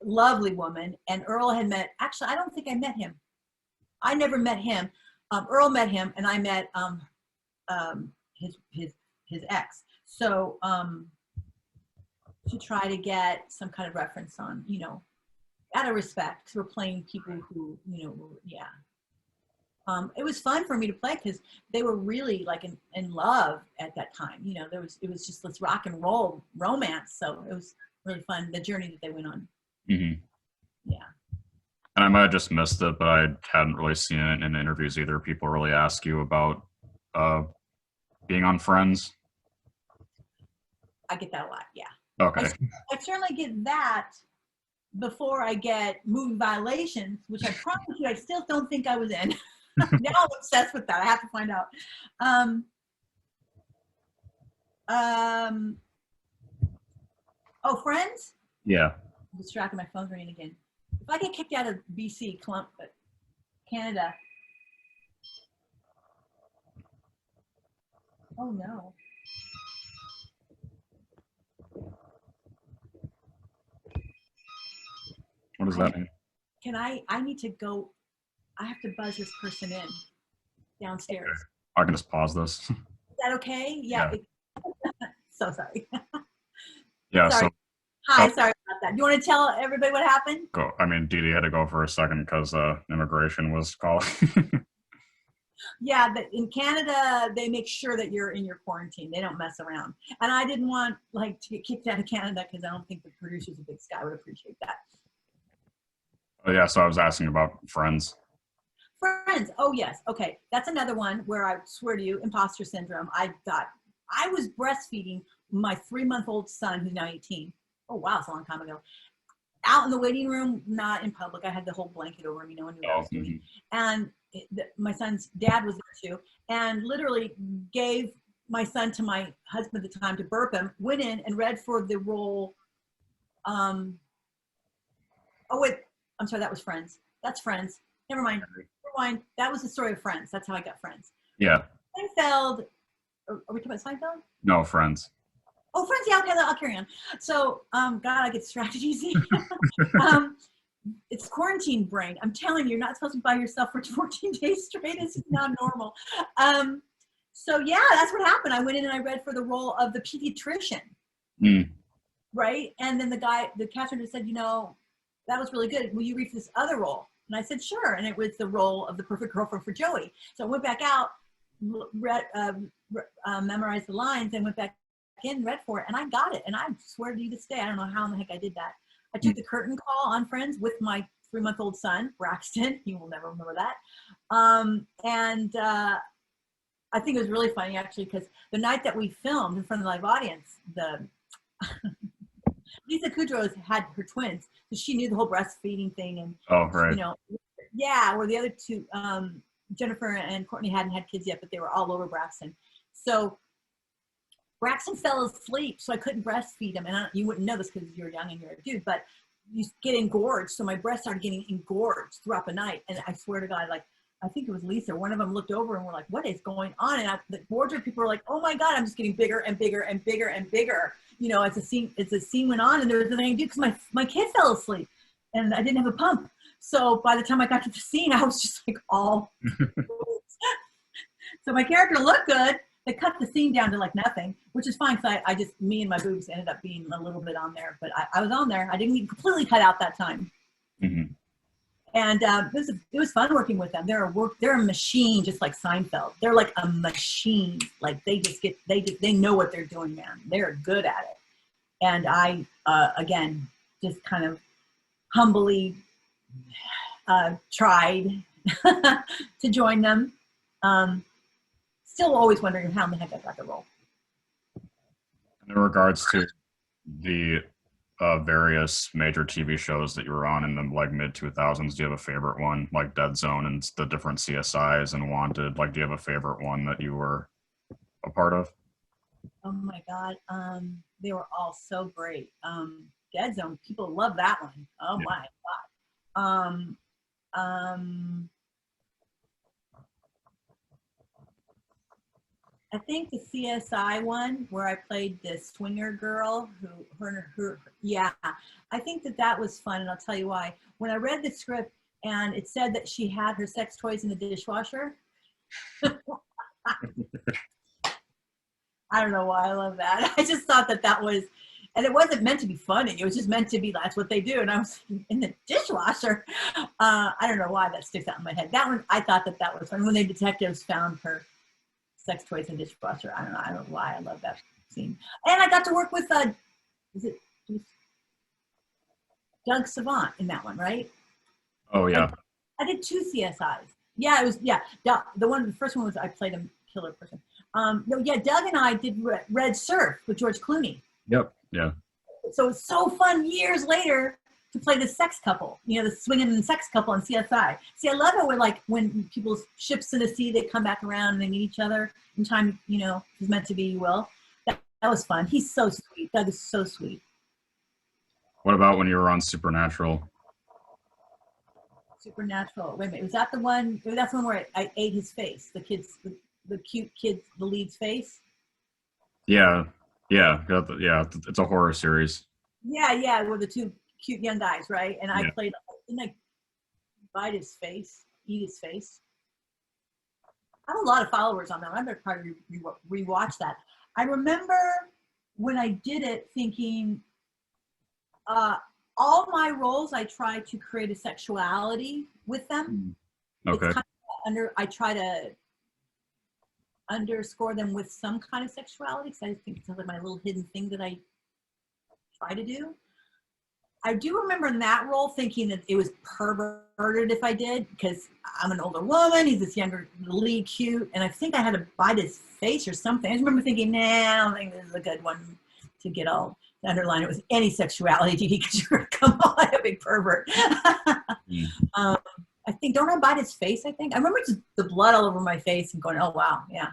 lovely woman, and Earl had met. Actually, I don't think I met him. I never met him. Earl met him, and I met his ex. So to try to get some kind of reference on, out of respect, because we're playing people who, it was fun for me to play because they were really like in love at that time. It was just this rock and roll romance. So it was really fun, the journey that they went on. Mm-hmm. Yeah. And I might have just missed it, but I hadn't really seen it in interviews either. People really ask you about being on Friends. I get that a lot, yeah. Okay. I certainly get that before I get movie violations, which I promise you I still don't think I was in. Now I'm obsessed with that. I have to find out. Oh, Friends? Yeah. I'm distracted. My phone's ringing again. If I get kicked out of BC, Canada. Oh no. What does that mean? I need to go. I have to buzz this person in downstairs. Okay. I can just pause this. Is that okay? Yeah. So sorry. Yeah. Sorry. So. Hi. Sorry about that. Do you want to tell everybody what happened? Go. I mean, Dedee had to go for a second because immigration was calling. Yeah, but in Canada, they make sure that you're in your quarantine. They don't mess around. And I didn't want to get kicked out of Canada because I don't think the producers of Big Sky would appreciate that. Oh, yeah, so I was asking about Friends. Friends. Oh, yes. Okay. That's another one where I swear to you, imposter syndrome. I was breastfeeding my 3-month-old son, who's now 18. Oh, wow. It's a long time ago. Out in the waiting room, not in public. I had the whole blanket over him, no one knew what I was doing. And my son's dad was there too, and literally gave my son to my husband at the time to burp him, went in and read for the role. Oh, wait. I'm sorry, that was Friends. That's Friends. Never mind. That was the story of Friends. That's how I got Friends. Yeah. Seinfeld. Are we talking about Seinfeld? No, Friends. Oh, Friends. Yeah, okay, I'll carry on. So, God, I get distracted easy. It's quarantine brain. I'm telling you, you're not supposed to be by yourself for 14 days straight. This is not normal. So, yeah, that's what happened. I went in and I read for the role of the pediatrician. Right? And then the cashier just said, that was really good. Will you read this other role? And I said, sure. And it was the role of the perfect girlfriend for Joey. So I went back out, memorized the lines, and went back in, read for it, and I got it. And I swear to you this day, I don't know how in the heck I did that. I took the curtain call on Friends with my 3-month-old son, Braxton. You will never remember that. I think it was really funny, actually, because the night that we filmed in front of the live audience, Lisa Kudrow had her twins, so she knew the whole breastfeeding thing, and you know, where the other two, Jennifer and Courtney hadn't had kids yet, but they were all over Braxton. So Braxton fell asleep, so I couldn't breastfeed him, and you wouldn't know this because you're young and you're a dude, but you get engorged, so my breasts started getting engorged throughout the night, and I swear to God, like, I think it was Lisa, one of them looked over and were like, what is going on? And the wardrobe people were like, oh my God, I'm just getting bigger and bigger and bigger and bigger. You know, as the scene went on, and there was nothing I could do because my kid fell asleep and I didn't have a pump. So by the time I got to the scene, I was just like all so my character looked good. They cut the scene down to like nothing, which is fine because I just, me and my boobs ended up being a little bit on there, but I was on there. I didn't get completely cut out that time. Mm-hmm. And it was fun working with them. They're a machine, just like Seinfeld. They're like a machine. Like they know what they're doing, man. They're good at it. And I, again, just kind of humbly tried to join them. Still always wondering how in the heck I got the role. In regards to the various major TV shows that you were on in the like mid 2000s, do you have a favorite one, like Dead Zone and the different CSIs and Wanted? Like, do you have a favorite one that you were a part of? Oh my God, they were all so great. Dead Zone, people love that one. Oh my God. I think the CSI one where I played the swinger girl I think that was fun, and I'll tell you why. When I read the script and it said that she had her sex toys in the dishwasher, I don't know why I love that. I just thought that was, and it wasn't meant to be funny. It was just meant to be, that's what they do. And I was in the dishwasher. I don't know why that sticks out in my head. That one, I thought that was fun. When the detectives found her sex toys and dishwasher. I don't know why I love that scene. And I got to work with Doug Savant in that one, right? Oh yeah. I did 2 CSIs. Yeah, it was the first one was I played a killer person. Doug and I did Red Surf with George Clooney. Yep. Yeah. So it's so fun years later to play the sex couple, the swinging sex couple on CSI. See, I love it when people's ships in the sea, they come back around and they meet each other in time, is meant to be, you will. That was fun. He's so sweet. Doug is so sweet. What about when you were on Supernatural? Supernatural. Wait a minute. Was that the one? That's the one where I ate his face. The kids, the cute kid, the lead's face. Yeah. It's a horror series. Yeah. With the 2 cute young guys, right? And I played, didn't I bite his face, eat his face? I have a lot of followers on that. I'm going to probably rewatch that. I remember when I did it thinking, all my roles, I try to create a sexuality with them. Okay. I try to underscore them with some kind of sexuality, because I think it's like my little hidden thing that I try to do. I do remember in that role thinking that it was perverted if I did, because I'm an older woman, he's this younger lead, cute, and I think I had to bite his face or something. I just remember thinking, nah, I don't think this is a good one to get all to underline it with any sexuality, because you're going to come on like a big pervert. I think, don't I bite his face, I think? I remember just the blood all over my face and going, oh, wow, yeah.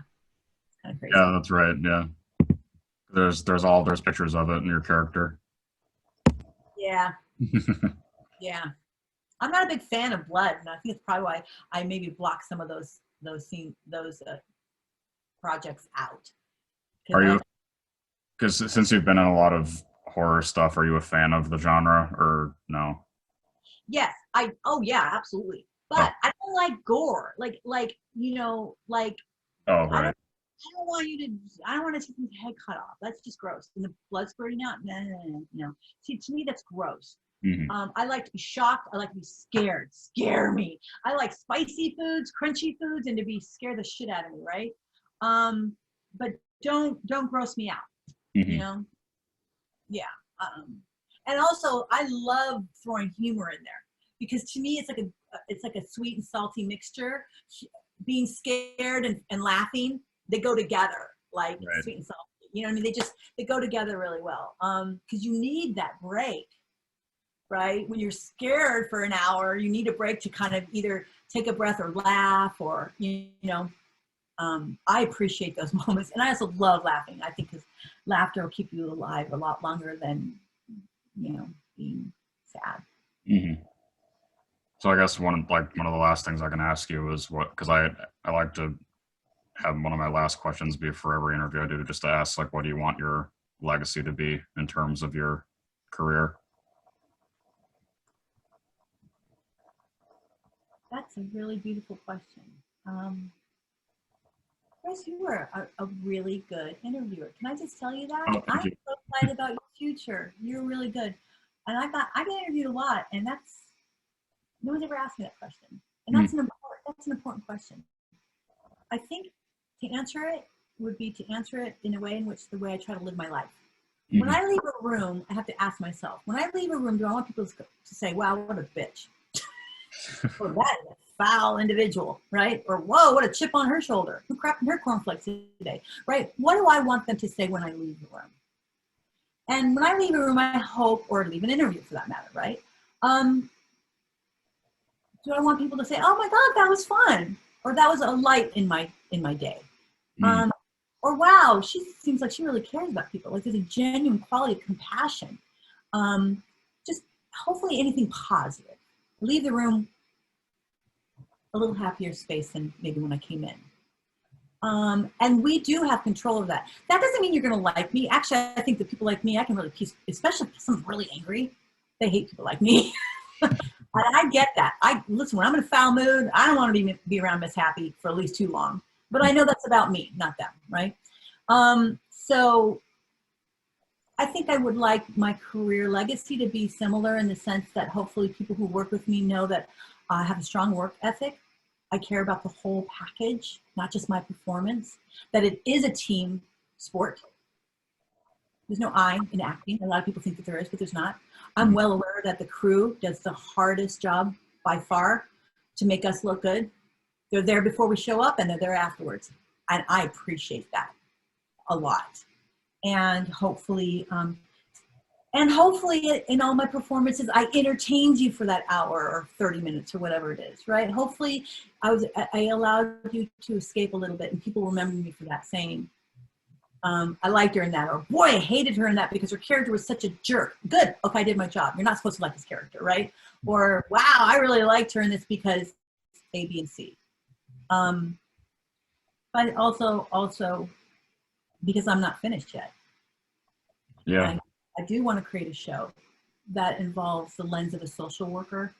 It's kind of crazy. Yeah, that's right, yeah. There's pictures of it in your character. Yeah. Yeah. I'm not a big fan of blood, and I think it's probably why I maybe block some of those projects out. Are you? Because since you've been in a lot of horror stuff, are you a fan of the genre or no? Yes, yeah, absolutely. But I don't like gore. Like. Oh, right. I don't want to see his head cut off. That's just gross. And the blood spurting out? No. See, to me, that's gross. Mhm. I like to be shocked. I like to be scared. Scare me. I like spicy foods, crunchy foods, and to be scared the shit out of me, right? But don't gross me out, you Mhm. know? Yeah. Um, and also, I love throwing humor in there because to me, it's like a sweet and salty mixture. Being scared and laughing, they go together like Right. sweet and salty. You know what I mean? They go together really well. Because you need that break, right? When you're scared for an hour, you need a break to kind of either take a breath or laugh or I appreciate those moments, and I also love laughing. I think because laughter will keep you alive a lot longer than being sad. Mhm. So I guess one of the last things I can ask you is what, because I like to have one of my last questions be for every interview I do, just to ask like, what do you want your legacy to be in terms of your career? That's a really beautiful question. Chris, you are a really good interviewer. Can I just tell you that? Oh, I'm thank you. so excited about your future. You're really good. And I get interviewed a lot, and no one's ever asked me that question. And Mhm. that's an important question. I think to answer it would be to answer it in a way in which the way I try to live my life. When Mhm. I leave a room, I have to ask myself, when I leave a room, do I want people to say, wow, what a bitch? Or that is a foul individual, right? Or whoa, what a chip on her shoulder. Who crapped in her cornflakes today, right? What do I want them to say when I leave the room? And when I leave a room, I hope, or leave an interview for that matter, right? Do I want people to say, oh my God, that was fun? Or that was a light in my day? Mhm. Um, or wow, she seems like she really cares about people. Like there's a genuine quality of compassion. Just hopefully anything positive. Leave the room a little happier space than maybe when I came in. And we do have control of that. That doesn't mean you're going to like me. Actually, I think that people like me, I can really especially if someone's really angry. They hate people like me. And I get that. Listen, when I'm in a foul mood, I don't want to be around Miss Happy for at least too long. But I know that's about me, not them, right? So I think I would like my career legacy to be similar in the sense that hopefully people who work with me know that I have a strong work ethic. I care about the whole package, not just my performance, that it is a team sport. There's no I in acting. A lot of people think that there is, but there's not. I'm Mhm. well aware that the crew does the hardest job by far to make us look good. They're there before we show up and they're there afterwards. And I appreciate that a lot. And hopefully, in all my performances, I entertained you for that hour or 30 minutes or whatever it is, right? Hopefully I allowed you to escape a little bit and people remember me for that saying, I liked her in that, or boy, I hated her in that because her character was such a jerk. Good, okay, I did my job. You're not supposed to like this character, right? Or wow, I really liked her in this because A, B, and C. But also because I'm not finished yet. Yeah. And I do want to create a show that involves the lens of a social worker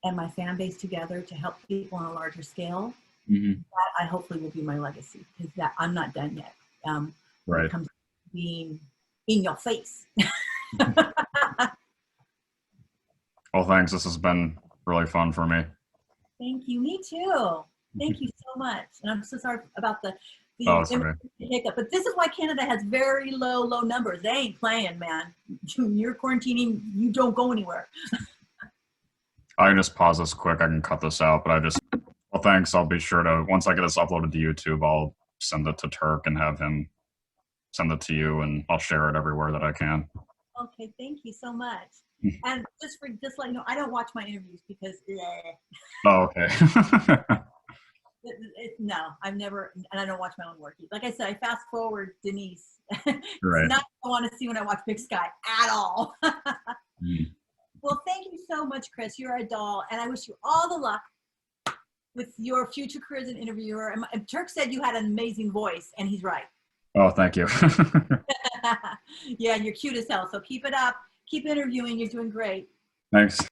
and my fan base together to help people on a larger scale. Mhm. That I hopefully will be my legacy because that I'm not done yet. When it Right. comes to being in your face. Well, thanks. This has been really fun for me. Thank you. Me too. Thank you so much. And I'm so sorry about the Oh, it's okay. hiccup. But this is why Canada has very low numbers. They ain't playing, man. You're quarantining. You don't go anywhere. I can just pause this quick. I can cut this out, but well, thanks. I'll be sure to, once I get this uploaded to YouTube, I'll send it to Turk and have him send it to you, and I'll share it everywhere that I can. Okay. Thank you so much. And just let you know, I don't watch my interviews because Oh, okay. no, I've never, and I don't watch my own work. Like I said, I fast forward Denise. It's Right. not what I want to see when I watch Big Sky at all. Mm. Well, thank you so much, Chris. You're a doll, and I wish you all the luck with your future career as an interviewer. And Turk said you had an amazing voice, and he's right. Oh, thank you. Yeah, you're cute as hell. So keep it up. Keep interviewing. You're doing great. Thanks.